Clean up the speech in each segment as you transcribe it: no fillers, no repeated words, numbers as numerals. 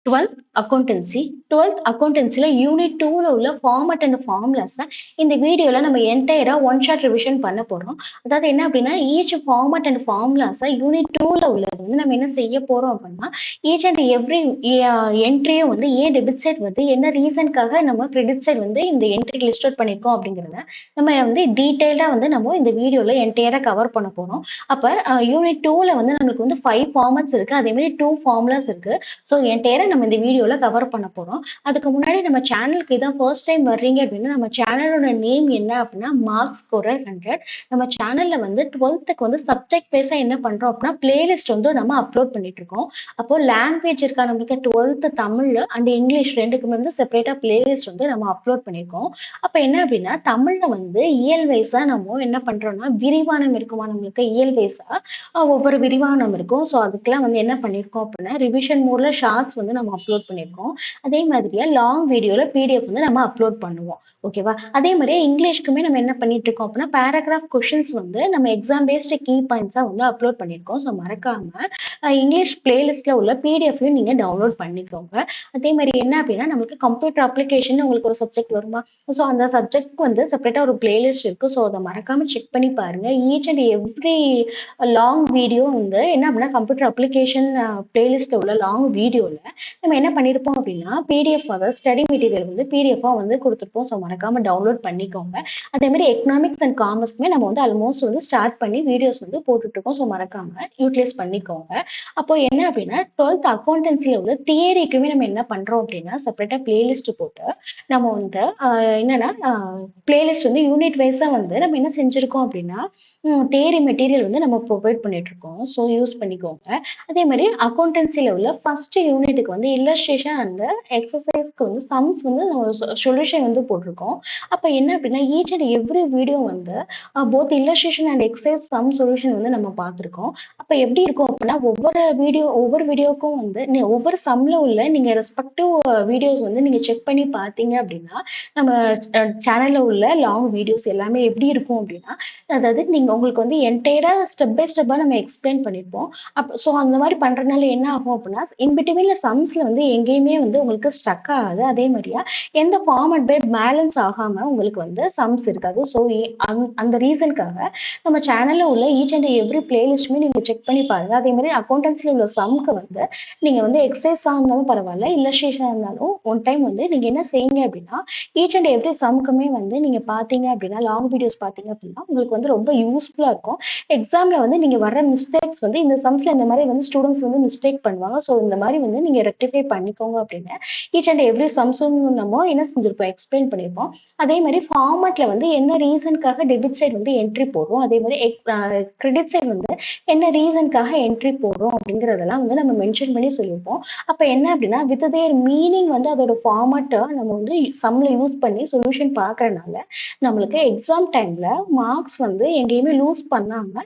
12th accountancy 12th அக்கவுண்டன்சில unit 2ல உள்ள format and formulas இந்த வீடியோல நம்ம என்டையரா ஒன் ஷாட் ரிவிஷன் பண்ண போறோம். அதாவது என்ன அப்படின்னா each format and formulas unit 2ல உள்ளது வந்து நம்ம என்ன செய்ய போறோம் அப்படின்னா ஈச் அண்ட் எவ்ரி என்ட்ரியும் வந்து ஏன் டெபிட் சைட் வந்து என்ன ரீசனுக்காக நம்ம கிரெடிட் சைட் வந்து இந்த என்ட்ரி லிஸ்ட் அவுட் பண்ணிருக்கோம் அப்படிங்கிறத நம்ம வந்து டீடைல்டா வந்து நம்ம இந்த வீடியோல என்டையரா கவர் பண்ண போறோம். அப்ப யூனிட் 2ல வந்து நம்மளுக்கு வந்து 5 ஃபார்மட்ஸ் இருக்கு, அதே மாதிரி 2 ஃபார்முலாஸ் இருக்கு. ஸோ என்டையரா நம்ம இந்த வீடியோல கவர் பண்ண போறோம். அதுக்கு முன்னாடி நம்ம சேனலுக்கு இதான் ஃபர்ஸ்ட் டைம் வர்றீங்க அப்படின்னா நம்ம சேனலோட நேம் என்ன அப்படின்னா மார்க்ஸ் ஸ்கோரர் 100. நம்ம சேனல்ல வந்து 12th வந்து சப்ஜெக்ட் பேஸா என்ன பண்றோம் அப்படின்னா பிளேலிஸ்ட் வந்து நம்ம அப்லோட் பண்ணிட்டு இருக்கோம். அப்போ லாங்குவேஜ் இருக்கா நம்மளுக்கு 12th தமிழ் அண்ட் இங்கிலீஷ் ரெண்டுக்குமே வந்து செப்பரேட்டா பிளேலிஸ்ட் வந்து நம்ம அப்லோட் பண்ணியிருக்கோம். அப்ப என்ன அப்படின்னா தமிழ்ல வந்து இயல் வைஸா நம்ம என்ன பண்றோம்னா விரிவானம் இருக்குமா நம்மளுக்கு இயல் வைஸா ஒவ்வொரு விரிவானம் இருக்கும். ஸோ அதுக்கெல்லாம் வந்து என்ன பண்ணியிருக்கோம் அப்படின்னா ரிவிஷன் மோட்ல ஷார்ட்ஸ் வந்து நம்ம அப்லோட் பண்ணியிருக்கோம். அதே மாதிரியே லாங் வீடியோல பிடிஎஃப் வந்து நம்ம அப்லோட் பண்ணுவோம். ஓகேவா? அதே மாதிரியே இங்கிலீஷ்க்குமே நம்ம என்ன பண்ணிட்டு இருக்கோம் அப்படின்னா பேராகிராஃப் கொஷின்ஸ் வந்து நம்ம எக்ஸாம் பேஸ்டு கீ பாயிண்ட்ஸா வந்து அப்லோட் பண்ணியிருக்கோம். ஸோ மறக்காம இங்கிலீஷ் பிளேலிஸ்ட்ல உள்ள பிடிஎஃப்லையும் நீங்க டவுன்லோட் பண்ணிக்கோங்க. அதே மாதிரி என்ன அப்படின்னா நமக்கு கம்ப்யூட்டர் அப்ளிகேஷன் உங்களுக்கு ஒரு சப்ஜெக்ட் வருமா? ஸோ அந்த சப்ஜெக்ட் வந்து செப்பரேட்டா ஒரு பிளேலிஸ்ட் இருக்கு. ஸோ அதை மறக்காம செக் பண்ணி பாருங்க. Each and every long video வந்து என்ன அப்படின்னா கம்ப்யூட்டர் அப்ளிகேஷன் பிளேலிஸ்ட்ல உள்ள லாங் வீடியோல நம்ம என்ன பண்ணியிருப்போம் அப்படின்னா பிடிஎஃப் அதாவது ஸ்டடி மெட்டீரியல் வந்து பிடிஎஃபா வந்து கொடுத்துருப்போம். ஸோ மறக்காம டவுன்லோட் பண்ணிக்கோங்க. அதே மாதிரி எக்கனாமிக்ஸ் அண்ட் காமர்ஸ்க்குமே நம்ம வந்து ஆல்மோஸ்ட் வந்து ஸ்டார்ட் பண்ணி வீடியோஸ் வந்து போட்டுட்டு இருக்கோம். ஸோ மறக்காம யூட்டிலைஸ் பண்ணிக்கோங்க. அப்போ என்ன அப்படின்னா 12th அக்கௌண்டன்சில உள்ள தியரிக்குமே நம்ம என்ன பண்றோம் அப்படின்னா செப்பரேட்டா பிளேலிஸ்ட் போட்டு நம்ம வந்து என்னன்னா பிளேலிஸ்ட் வந்து யூனிட் வைஸா வந்து நம்ம என்ன செஞ்சிருக்கோம் அப்படின்னா தியரி மெட்டீரியல் வந்து நம்ம ப்ரொவைட் பண்ணிட்டு இருக்கோம். ஸோ யூஸ் பண்ணிக்கோங்க. அதே மாதிரி அக்கௌண்டன்சில உள்ள ஃபர்ஸ்ட் யூனிட்டுக்கு வந்து இல்லஸ்ட்ரேஷன் அண்ட் எக்ஸசைஸ்க்கு வந்து சம்ஸ் வந்து சொல்யூஷன் வந்து போட்டிருக்கோம். அப்போ என்ன அப்படின்னா ஈச் அண்ட் எவ்ரி வீடியோ வந்து both illustration and exercise some solution வந்து நம்ம பார்த்துருக்கோம். அப்போ எப்படி இருக்கும் அப்படின்னா ஒவ்வொரு வீடியோக்கும் வந்து ஒவ்வொரு சம்ல உள்ள நீங்க ரெஸ்பெக்டிவ் வீடியோஸ் வந்து நீங்க செக் பண்ணி பார்த்தீங்க அப்படின்னா நம்ம சேனல்ல உள்ள லாங் வீடியோஸ் எல்லாமே எப்படி இருக்கும் அப்படின்னா அதாவது நீங்க உங்களுக்கு வந்து என்டையரா ஸ்டெப் பை ஸ்டெப்பா நம்ம எக்ஸ்பிளைன் பண்ணிருப்போம். ஸோ அந்த மாதிரி பண்றதுனால என்ன ஆகும் அப்படின்னா இன்பிட்வீன்ல சம்ஸ்ல வந்து எங்கேயுமே வந்து உங்களுக்கு ஸ்டக் ஆகாது. அதே மாதிரியா எந்த ஃபார்மட் பை பேலன்ஸ் ஆகாம உங்களுக்கு வந்து சம்ஸ் இருக்காது. ஸோ அந்த ரீசனுக்காக நம்ம சேனல்ல உள்ள ஈச் அண்ட் எவ்ரி பிளேலிஸ்ட்டுமே நீங்க செக் பண்ணி பாருங்க. அதே மாதிரி அக்கௌண்டன்சில உள்ள சம்க்கு வந்து நீங்க வந்து எக்ஸசைஸா இருந்தாலும் பரவாயில்ல இல்லஸ்ட்ரேஷனா இருந்தாலும் ஒன் டைம் வந்து நீங்க என்ன செய்யுங்க அப்படின்னா ஈச் அண்ட் எவ்ரி சம்க்குமே வந்து நீங்க பாத்தீங்க அப்படின்னா லாங் வீடியோஸ் பாத்தீங்க அப்படின்னா உங்களுக்கு வந்து ரொம்ப யூஸ்ஃபுல்லா இருக்கும். எக்ஸாம்ல வந்து நீங்க வர மிஸ்டேக்ஸ் வந்து இந்த சம்ஸ்ல இந்த மாதிரி வந்து ஸ்டூடெண்ட்ஸ் வந்து மிஸ்டேக் பண்ணுவாங்க. ஸோ இந்த மாதிரி வந்து நீங்க ரெக்டிஃபை பண்ணிக்கோங்க அப்படின்னு ஈச் அண்ட் எவ்ரி சம்ஸும் நம்ம என்ன செஞ்சிருப்போம் எக்ஸ்பிளைன் பண்ணியிருப்போம். அதே மாதிரி ஃபார்மட்ல வந்து என்ன ரீசனுக்காக டெபிட் சைட் வந்து என்ட்ரி போடுறோம், அதே மாதிரி கிரெடிட் சைட் வந்து என்ன ரீசனுக்காக என்ட்ரி போடுறோம் அப்படிங்கறதெல்லாம் வந்து நம்ம மென்ஷன் பண்ணி சொல்லியிருப்போம். அப்ப என்ன அப்படின்னா வித் தேர் மீனிங் வந்து அதோட ஃபார்மட்டை நம்ம வந்து சம்ல யூஸ் பண்ணி சொல்யூஷன் பார்க்கறதுனால நம்மளுக்கு எக்ஸாம் டைம்ல மார்க்ஸ் வந்து எங்கேயுமே லூஸ் பண்ணாம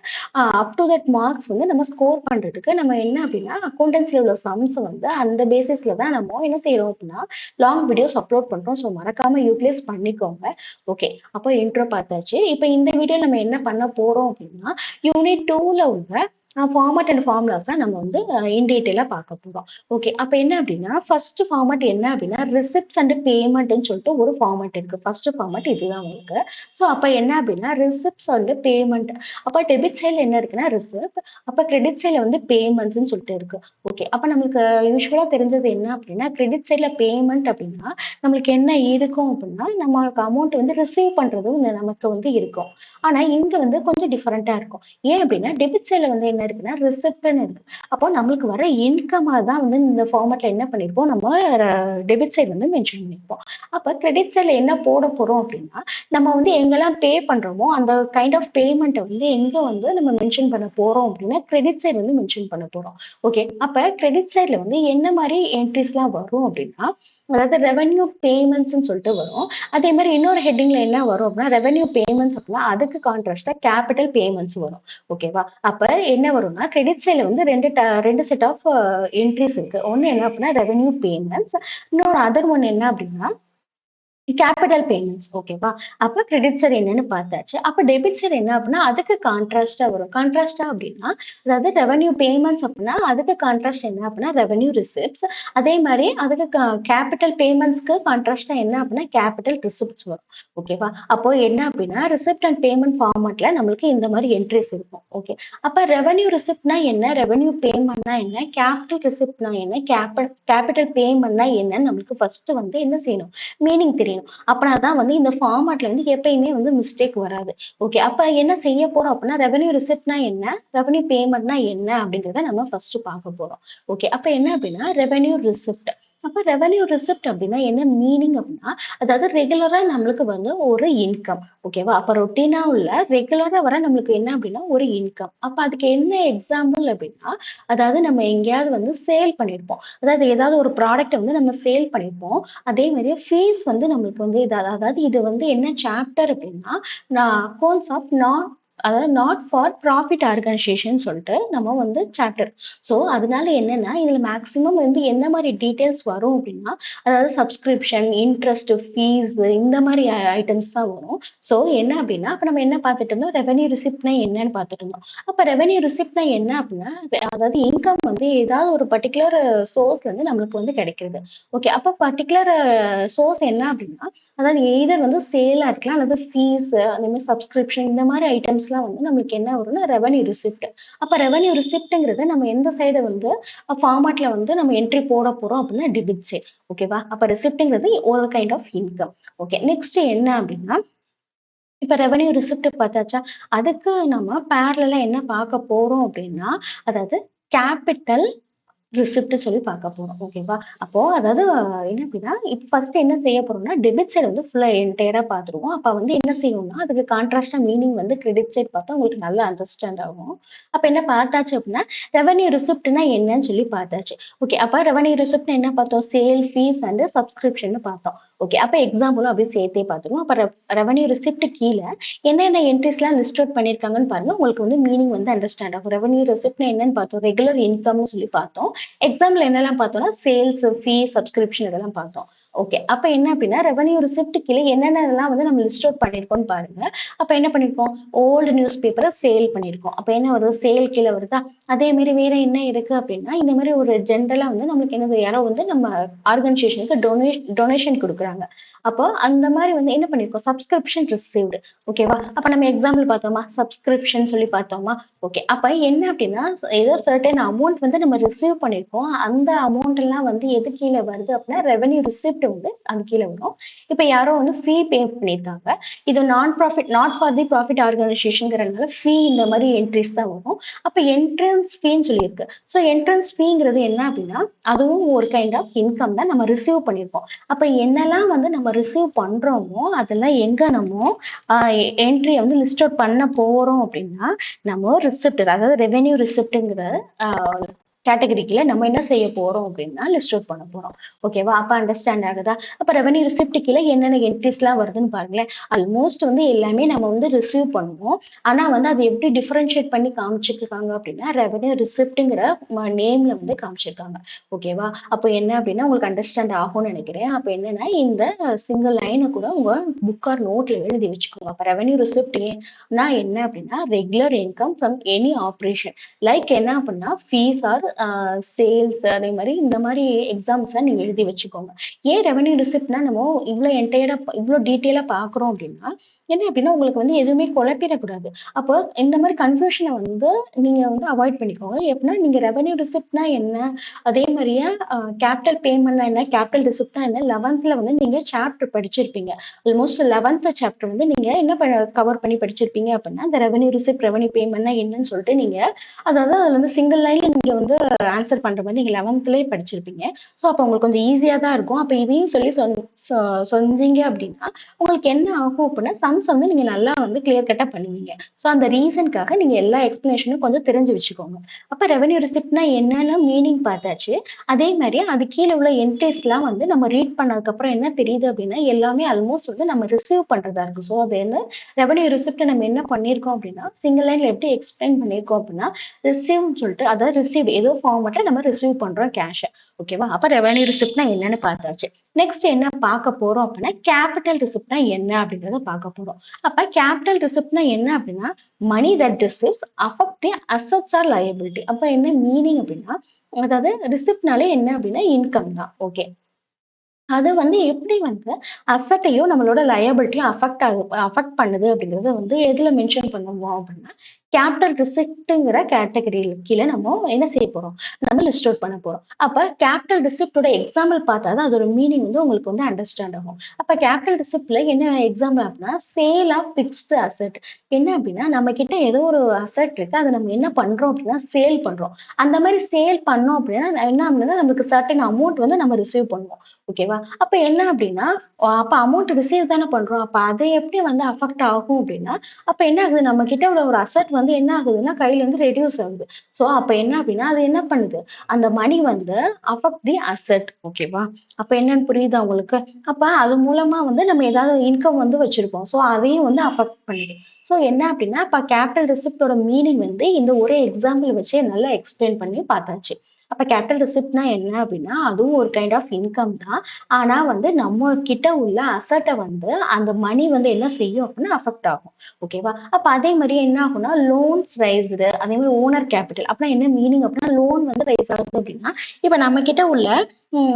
அப் டு தட் மார்க்ஸ் வந்து நம்ம ஸ்கோர் பண்றதுக்கு நம்ம என்ன அப்படின்னா அக்கௌண்டன்சில உள்ள சம்ஸ் வந்து அந்த பேசிஸ்ல தான் நம்ம என்ன செய்யறோம் அப்படின்னா லாங் வீடியோஸ் அப்லோட் பண்றோம். ஸோ மறக்காம யூட்டிலைஸ் பண்ணிக்கோங்க. ஓகே, அப்போ இன்ட்ரோ பார்த்தாச்சு. இப்போ இந்த வீடியோ நம்ம என்ன பண்ண போறோம் அப்படின்னா யூனிட் 2ல உள்ள ஃபார்மட் அண்ட் ஃபார்முலாஸ் நம்ம வந்து இன் டீட்டெயிலா பார்க்க போறோம். ஓகே, அப்ப என்ன அப்படின்னா ஃபர்ஸ்ட் ஃபார்மட் என்ன அப்படின்னா ரிசிப்ட்ஸ் அண்ட் பேமெண்ட்னு சொல்லிட்டு ஒரு ஃபார்மட் இருக்கு. ஃபர்ஸ்ட் ஃபார்மட் இதுதான் உங்களுக்கு. ஸோ அப்ப என்ன அப்படின்னா ரிசிப்ட்ஸ் அண்ட் பேமெண்ட். அப்ப டெபிட் சைட்ல என்ன இருக்குன்னா ரிசிப்ட், அப்ப கிரெடிட் சைட்ல வந்து பேமெண்ட்ஸ்னு சொல்லிட்டு இருக்கு. ஓகே, அப்ப நம்மளுக்கு யூஸ்வலா தெரிஞ்சது என்ன அப்படின்னா கிரெடிட் சைட்ல பேமெண்ட் அப்படின்னா நம்மளுக்கு என்ன இருக்கும் அப்படின்னா நம்மளுக்கு அமௌண்ட் வந்து ரிசீவ் பண்றதும் நமக்கு வந்து இருக்கும். ஆனா இங்க வந்து கொஞ்சம் டிஃபரெண்டா இருக்கும். ஏன் அப்படின்னா டெபிட் சைட்ல வந்து என்ன இருக்குன்னா ரிசிப்ட்னு இருக்கு. அப்போ நம்மளுக்கு வர இன்கமா தான் வந்து இந்த ஃபார்மட்ல என்ன பண்ணிருப்போம் நம்ம டெபிட் சைட் வந்து மென்ஷன் பண்ணிருப்போம். அப்ப கிரெடிட் சைட்ல என்ன போட போறோம் அப்படின்னா நம்ம வந்து எங்கெல்லாம் பே பண்றோமோ அந்த கைண்ட் ஆஃப் பேமெண்ட்டை வந்து எங்க வந்து நம்ம மென்ஷன் பண்ண போறோம் அப்படின்னா கிரெடிட் சைட் வந்து மென்ஷன் பண்ண போறோம். ஓகே, அப்ப கிரெடிட் சைட்ல வந்து என்ன மாதிரி என்ட்ரிஸ்லாம் வரும் அப்படின்னா அதாவது ரெவென்யூ பேமெண்ட்ஸ்ன்னு சொல்லிட்டு வரும். அதே மாதிரி இன்னொரு ஹெட்டிங்ல என்ன வரும் அப்படின்னா ரெவென்யூ பேமெண்ட்ஸ் அப்படின்னா அதுக்கு கான்ட்ராஸ்டா கேபிட்டல் பேமெண்ட்ஸ் வரும். ஓகேவா? அப்ப என்ன வரும்னா கிரெடிட் சைட்ல வந்து ரெண்டு செட் ஆஃப் என்ட்ரிஸ் இருக்கு. ஒன்னு என்ன அப்படின்னா ரெவென்யூ பேமெண்ட்ஸ், இன்னொரு அதர் ஒன் என்ன அப்படின்னா கேபிட்டல் பேமெண்ட்ஸ் ஓகேவா? அப்ப கிரெடிட் சைட் என்னன்னு பார்த்தாச்சு. அப்ப டெபிட் சைட் என்ன அப்டின்னா, அதுக்கு கான்ட்ராஸ்ட்டா வரும். கான்ட்ராஸ்ட்டா அப்டின்னா, அதாவது ரெவென்யூ பேமெண்ட்ஸ் அப்டின்னா, அதுக்கு கான்ட்ராஸ்ட் என்ன அப்டின்னா, ரெவென்யூ ரிசிப்ட்ஸ். அதே மாரி அதுக்கு கேபிட்டல் பேமெண்ட்ஸ்க்கு கான்ட்ராஸ்ட்டா என்ன அப்டின்னா, கேபிட்டல் ரிசிப்ட்ஸ் வரும். ஓகேவா? அப்போ என்ன அப்டின்னா, ரிசிப்ட் அண்ட் பேமெண்ட் ஃபார்மட்ல நம்மளுக்கு இந்த மாரி என்ட்ரீஸ் இருக்கும். ஓகே. அப்ப ரெவென்யூ ரிசிப்ட்னா என்ன? ரெவென்யூ பேமெண்ட்னா என்ன? கேபிட்டல் ரிசிப்ட்னா என்ன? கேபிட்டல் பேமெண்ட்னா என்னன்னு நம்மளுக்கு ஃபர்ஸ்ட் வந்து என்ன செய்யணும்? மீனிங் தெரியணும். அப்பனா தான் வந்து இந்த ஃபார்மட்ல வந்து எப்பயுமே வந்து மிஸ்டேக் வராது. ஓகே. அப்ப என்ன செய்ய போறோம் அப்டின்னா, ரெவென்யூ ரிசிப்ட்னா என்ன? ரெவென்யூ பேமெண்ட்னா என்ன? அப்டின்றத நம்ம ஃபர்ஸ்ட் பார்க்க போறோம். ஓகே. அப்ப என்ன அப்டின்னா, ரெவென்யூ ரிசிப்ட். அப்ப ரெவென்யூ ரிசிப்ட் அப்டின்னா என்ன மீனிங் அப்டின்னா, அதாவது ரெகுலரா நம்மளுக்கு வந்து ஒரு இன்கம். ஓகேவா? அப்ப ரொட்டீனா உள்ள ரெகுலரா வர நம்மளுக்கு என்ன அப்டின்னா, ஒரு இன்கம். அப்ப அதுக்கு என்ன எக்ஸாம்பிள் அப்டின்னா, அதாவது நம்ம எங்கேயாவது வந்து சேல் பண்ணியிருப்போம். அதாவது ஏதாவது ஒரு ப்ராடக்ட்ட வந்து நம்ம சேல் பண்ணியிருப்போம். அதே மாரி ஃபீஸ் வந்து நம்மளுக்கு வந்து அதாவது இது வந்து என்ன சாப்டர் அப்டின்னா, நான் அக்கவுண்ட்ஸ் ஆஃப் அதாவது நாட் ஃபார் ப்ராஃபிட் ஆர்கனைசேஷன் சொல்ட்டு நம்ம வந்து சாப்டர். ஸோ, அதனால என்னன்னா, இதுல மேக்ஸிமம் வந்து என்ன மாரி டீட்டெயில்ஸ் வரும் அப்டின்னா, அதாவது சப்ஸ்கிரிப்ஷன், இன்ட்ரெஸ்ட், ஃபீஸ் இந்த மாரி ஐட்டம்ஸ் தான் வரும். ஸோ, என்ன அப்டின்னா, அப்ப நம்ம என்ன பார்த்துட்டு இருந்தோம், ரெவென்யூ ரிசிப்ட்னா என்னன்னு பார்த்துட்டு இருந்தோம். அப்ப ரெவென்யூ ரிசிப்ட்னா என்ன அப்டின்னா, அதாவது இன்கம் வந்து ஏதாவது ஒரு பர்ட்டிகுலர் சோர்ஸ்ல இருந்து நம்மளுக்கு வந்து கிடைக்கிறது. ஓகே. அப்ப பர்ட்டிகுலர் சோர்ஸ் என்ன அப்டின்னா, அதாவது எய்தர் வந்து சேலா இருக்கலாம் அல்லது ஃபீஸ் அந்த மாரி சப்ஸ்கிரிப்ஷன் இந்த மாரி ஐட்டம்ஸ்லாம் வந்து நம்மளுக்கு என்ன வரும்னா ரெவென்யூ ரிசிப்ட். அப்ப ரெவென்யூ ரிசிப்ட்ங்கிறது நம்ம எந்த சைடு வந்து ஃபார்மட்ல வந்து நம்ம என்ட்ரி போட போறோம் அப்டின்னா டெபிட் சைட். ஓகேவா? அப்ப ரிசிப்ட்ங்கிறது ஒரு kind of income. Okay. Next என்ன அப்டின்னா, இப்ப ரெவென்யூ ரிசிப்ட் பார்த்தாச்சா? அதுக்கு நம்ம பேரலலா என்ன பார்க்க போறோம் அப்டின்னா, அதாவது கேப்பிட்டல் ரிசிப்ட் சொல்லி பார்க்க போறோம். ஓகேவா? அப்போ அதாவது என்ன அப்படின்னா, இப்ப ஃபர்ஸ்ட் என்ன செய்ய போறோம்னா, டெபிட் சைட் வந்து ஃபுல்லா என்டையரா பார்த்துருவோம். அப்ப வந்து என்ன செய்வோம்னா, அதுக்கு கான்ட்ராஸ்ட்டா மீனிங் வந்து கிரெடிட் சைட் பார்த்தா உங்களுக்கு நல்லா அண்டர்ஸ்டாண்ட் ஆகும். அப்ப என்ன பார்த்தாச்சு அப்படின்னா, ரெவென்யூ ரிசிப்ட்னா என்னன்னு சொல்லி பார்த்தாச்சு. ஓகே. அப்ப ரெவென்யூ ரிசிப்ட்னா என்ன பார்த்தோம்? சேல், ஃபீஸ் அண்ட் சப்ஸ்கிரிப்ஷன்னு பார்த்தோம். ஓகே. அப்ப எக்ஸாம்பிளும் அப்படியே சேர்த்தே பார்த்துருவோம். அப்ப ரெவென்யூ ரிசிப்ட் கீழ என்னென்ன என்ட்ரீஸ்லாம் லிஸ்ட் அவுட் பண்ணியிருக்காங்கன்னு பாருங்க. உங்களுக்கு வந்து மீனிங் வந்து அண்டர்ஸ்டாண்ட் ஆகும். ரெவென்யூ ரிசிப்ட்னா என்னன்னு பார்த்தோம். ரெகுலர் இன்கம்னு சொல்லி பார்த்தோம். எக்ஸாம்பிள் என்னலாம் பார்த்தோம்னா, சேல்ஸ், ஃபீஸ், சப்ஸ்கிரிப்ஷன் இதெல்லாம் பார்த்தோம். ஓகே. அப்ப என்ன அப்டின்னா, ரெவென்யூ ரிசிப்ட் கீழ என்னென்னலாம் வந்து நம்ம லிஸ்ட் அவுட் பண்ணியிருக்கோம்னு பாருங்க. அப்ப என்ன பண்ணியிருக்கோம்? ஓல்டு நியூஸ் பேப்பர சேல் பண்ணியிருக்கோம். அப்ப என்ன வருது? சேல் கீழ வருதா? அதே மாரி வேற என்ன இருக்கு அப்டின்னா, இந்த மாரி ஒரு ஜென்ரலா வந்து நம்மளுக்கு என்னது யாரோ வந்து நம்ம ஆர்கனைசேஷனுக்கு டொனேஷன் குடுக்குறாங்க. அப்போ அந்த மாரி வந்து என்ன பண்ணியிருக்கோம்? Subscription received. ஓகேவா? அப்ப நம்ம எக்ஸாம்பிள் பார்த்தோமா? சப்ஸ்கிரிப்ஷன் சொல்லி பார்த்தோமா? ஓகே. அப்ப என்ன அப்டின்னா, ஏதோ சர்டைன் அமௌண்ட் வந்து நம்ம ரிசீவ் பண்ணியிருக்கோம். அந்த அமௌண்ட் எல்லாம் வந்து எது கீழ வருது அப்டின்னா, ரெவென்யூ ரிசிப்ட் வந்து அது கீழ வரும். இப்ப யாரோ வந்து ஃபீ பே பண்ணியிருக்காங்க. இது நாட் ஃபார் தி ப்ராஃபிட் ஆர்கனைசேஷன்ங்கிறதுனால ஃபீ இந்த மாரி என்ட்ரீஸ் தான் வரும். அப்ப என்ட்ரன்ஸ் ஃபீன்னு சொல்லியிருக்கு. ஸோ என்ட்ரன்ஸ் ஃபீங்கிறது என்ன அப்டின்னா, அதுவும் ஒரு கைண்ட் ஆஃப் இன்கம் தான் நம்ம ரிசீவ் பண்ணியிருக்கோம். அப்ப என்னெல்லாம் வந்து நம்ம ரிசீவ் பண்றோமோ, அதெல்லாம் எங்க நம்ம அ என்ட்ரிய வந்து லிஸ்ட் அவுட் பண்ண போறோம் அப்டின்னா, நம்ம ரிசிப்ட் அதாவது ரெவென்யூ ரிசிப்ட்ங்கிற அ கேட்டகரிக்குள்ள நம்ம என்ன செய்ய போறோம் அப்டின்னா, லிஸ்ட் அவுட் பண்ண போறோம். ஓகேவா? அப்ப அண்டர்ஸ்டாண்ட் ஆகுதா? அப்ப ரெவென்யூ ரிசிப்ட் கீழ என்னென்ன என்ட்ரீஸ்லாம் வருதுன்னு பாருங்களேன். ஆல்மோஸ்ட் வந்து எல்லாமே நம்ம வந்து ரிசீவ் பண்ணுவோம். ஆனா வந்து அது எப்படி டிஃபரன்ஷியேட் பண்ணி காமிச்சிருக்காங்க அப்டின்னா, ரெவென்யூ ரிசிப்ட்ங்கிற நேம்ல வந்து காமிச்சிருக்காங்க. ஓகேவா? அப்போ என்ன அப்டின்னா உங்களுக்கு அண்டர்ஸ்டாண்ட் ஆகும்னு நெனைக்கிறேன். அப்ப என்னன்னா, இந்த சிங்கிள் லைன கூட உங்க புக் ஆர் நோட்ல எழுதி வச்சுக்கோங்க. அப்ப ரெவென்யூ ரிசிப்ட் னா என்ன அப்டின்னா, regular income from any operation. Like என்ன அப்டின்னா, ஃபீஸ் ஆர் சேல்ஸ் அதே மாரி இந்த மாரி எக்ஸாம்ஸ்லாம் நீங்க எழுதி வச்சுக்கோங்க. ஏன் ரெவென்யூ ரிசிப்ட்னா நம்ம இவ்ளோ என்டையரா இவ்ளோ டீட்டெயிலா பார்க்குறோம் அப்டின்னா, என்ன அப்டின்னா உங்களுக்கு வந்து எதுவுமே குழப்பிறக்கூடாது. அப்போ இந்த மாரி கன்ஃப்யூஷன வந்து நீங்க வந்து அவாய்ட் பண்ணிக்கோங்க. எப்டின்னா நீங்க ரெவென்யூ ரிசிப்ட்னா என்ன? அதே மாரியே கேப்பிட்டல் பேமெண்ட்னா என்ன? கேப்பிட்டல் ரிசிப்ட்னா என்ன? 11th வந்து நீங்க சாப்டர் படிச்சிருப்பீங்க. ஆல்மோஸ்ட் 11th சாப்டர் வந்து நீங்க என்ன கவர் பண்ணி படிச்சிருப்பீங்க அப்டின்னா, இந்த ரெவென்யூ ரிசிப்ட், ரெவென்யூ பேமெண்ட்னா என்னன்னு சொல்லிட்டு நீங்க அதாவது அதுல வந்து சிங்கிள் லைன்ல நீங்க வந்து ஆன்சர் பண்ற மாரி நீங்க 11த்லயே படிச்சிருப்பீங்க. ஸோ அப்ப உங்களுக்கு கொஞ்சம் ஈஸியா தான் இருக்கும். அப்ப இதையும் சொல்லி சொன்னீங்க அப்டின்னா, உங்களுக்கு என்ன ஆகும் அப்டின்னா, சம்ஸ் வந்து நீங்க நல்லா வந்து கிளியர் கட்டா பண்ணுவீங்க. ஸோ அந்த ரீசன்க்காக நீங்க எல்லா எக்ஸ்ப்ளனேஷனும் கொஞ்சம் தெரிஞ்சு வச்சுக்கோங்க. அப்ப ரெவென்யூ ரிசிப்ட்னா என்னன்னு மீனிங் பார்த்தாச்சு. அதே மாரி அது கீழ உள்ள என்ட்ரீஸ்லாம் வந்து நம்ம ரீட் பண்ணதுக்கப்புறம் என்ன தெரியுது அப்டின்னா, எல்லாமே ஆல்மோஸ்ட் வந்து நம்ம ரிசீவ் பண்றதா இருக்கு. ஸோ அது என்ன ரெவென்யூ ரிசிப்ட் நம்ம என்ன பண்ணியிருக்கோம் அப்டின்னா, சிங்கிள் லைன்ல எப்படி எக்ஸ்பிளைன் பண்ணியிருக்கோம் அப்டின்னா, ரிசீவ்ன்னு சொல்லிட்டு அதாவது ரிசீவ்ட் ஏதோ ஃபார்மட்ல நம்ம ரிசீவ் பண்றோம் கேஷ. ஓகேவா? அப்ப ரெவென்யூ ரிசிப்ட்னா என்னன்னு பார்த்தாச்சு. நெக்ஸ்ட் என்ன பார்க்க போறோம் அப்படின்னா கேபிட்டல் ரிசிப்ட்னா என்ன அப்படின்றத பார்க்க போறோம். அப்ப கேபிட்டல் ரிசிப்ட்னா என்ன அப்படின்னா money that receipts affect the assets or liability. அப்ப என்ன மீனிங் அப்படின்னா அதாவது ரிசிப்ட்னாலே என்ன அப்படின்னா இன்கம் தான். ஓகே. அது வந்து எப்படி வந்து அசட்டையும் நம்மளோட லயபிலிட்டியும் அஃபெக்ட் பண்ணுது அப்படிங்கறத வந்து எதுல மென்ஷன் பண்ணுவோம் அப்படின்னா கேபிட்டல் ரிசிப்ட்ங்கிற கேட்டகரியில கீழே நம்ம என்ன செய்ய போறோம், நம்ம லிஸ்ட் அவுட் பண்ண போறோம். அப்ப கேபிட்டல் ரிசிப்டோட எக்ஸாம்பிள் பார்த்தா தான் அதோட மீனிங் வந்து உங்களுக்கு வந்து அண்டர்ஸ்டாண்ட் ஆகும். அப்ப கேபிட்டல் ரிசிப்ட்ல என்ன எக்ஸாம்பிள் அப்படின்னா சேல் ஆஃப் பிக்ஸ்டு அசெட். என்ன அப்படின்னா நம்ம கிட்ட ஏதோ ஒரு அசெட் இருக்கு, அதை நம்ம என்ன பண்றோம் அப்படின்னா சேல் பண்றோம். அந்த மாதிரி சேல் பண்ணோம் அப்படின்னா என்ன அப்படின்னா நமக்கு சர்டன் அமௌண்ட் வந்து நம்ம ரிசீவ் பண்ணுவோம். ஓகேவா? அப்ப என்ன அப்படின்னா அப்ப அமௌண்ட் ரிசீவ் தானே பண்றோம். அப்ப அது எப்படி வந்து அஃபெக்ட் ஆகும் அப்படின்னா அப்ப என்ன ஆகுது, நம்ம கிட்ட உள்ள ஒரு அசெட் வந்து என்ன ஆகுதுன்னா கையில இருந்து ரெடியூஸ் ஆகுது. சோ அப்ப என்ன அப்படின்னா அது என்ன பண்ணுது, அந்த மணி வந்து அஃபெக்ட் தி அசெட். ஓகேவா? அப்ப என்னன்னு புரியுதா உங்களுக்கு? அப்ப அது மூலமா வந்து நம்ம ஏதாவது இன்கம் வந்து வச்சிருப்போம். சோ அதையும் வந்து அஃபெக்ட் பண்ணுது. சோ என்ன அப்படின்னா இப்ப கேபிட்டல் ரிசிப்டோட மீனிங் வந்து இந்த ஒரே எக்ஸாம்பிள் வச்சு நல்லா எக்ஸ்பிளைன் பண்ணி பார்த்தாச்சு. அப்ப கேபிட்டல் ரிசிப்ட்னா என்ன அப்படின்னா அதுவும் ஒரு கைண்ட் ஆஃப் இன்கம் தான். ஆனா வந்து நம்ம கிட்ட உள்ள அசட்ட வந்து அந்த மணி வந்து என்ன செய்யும் அப்படின்னா அஃபெக்ட் ஆகும். ஓகேவா? அப்ப அதே மாதிரி என்ன ஆகும்னா லோன்ஸ் ரைஸ்டு அதே மாதிரி ஓனர் கேபிட்டல் அப்படின்னா என்ன மீனிங் அப்படின்னா லோன் வந்து ரைஸ் ஆகுது அப்படின்னா இப்ப நம்ம கிட்ட உள்ள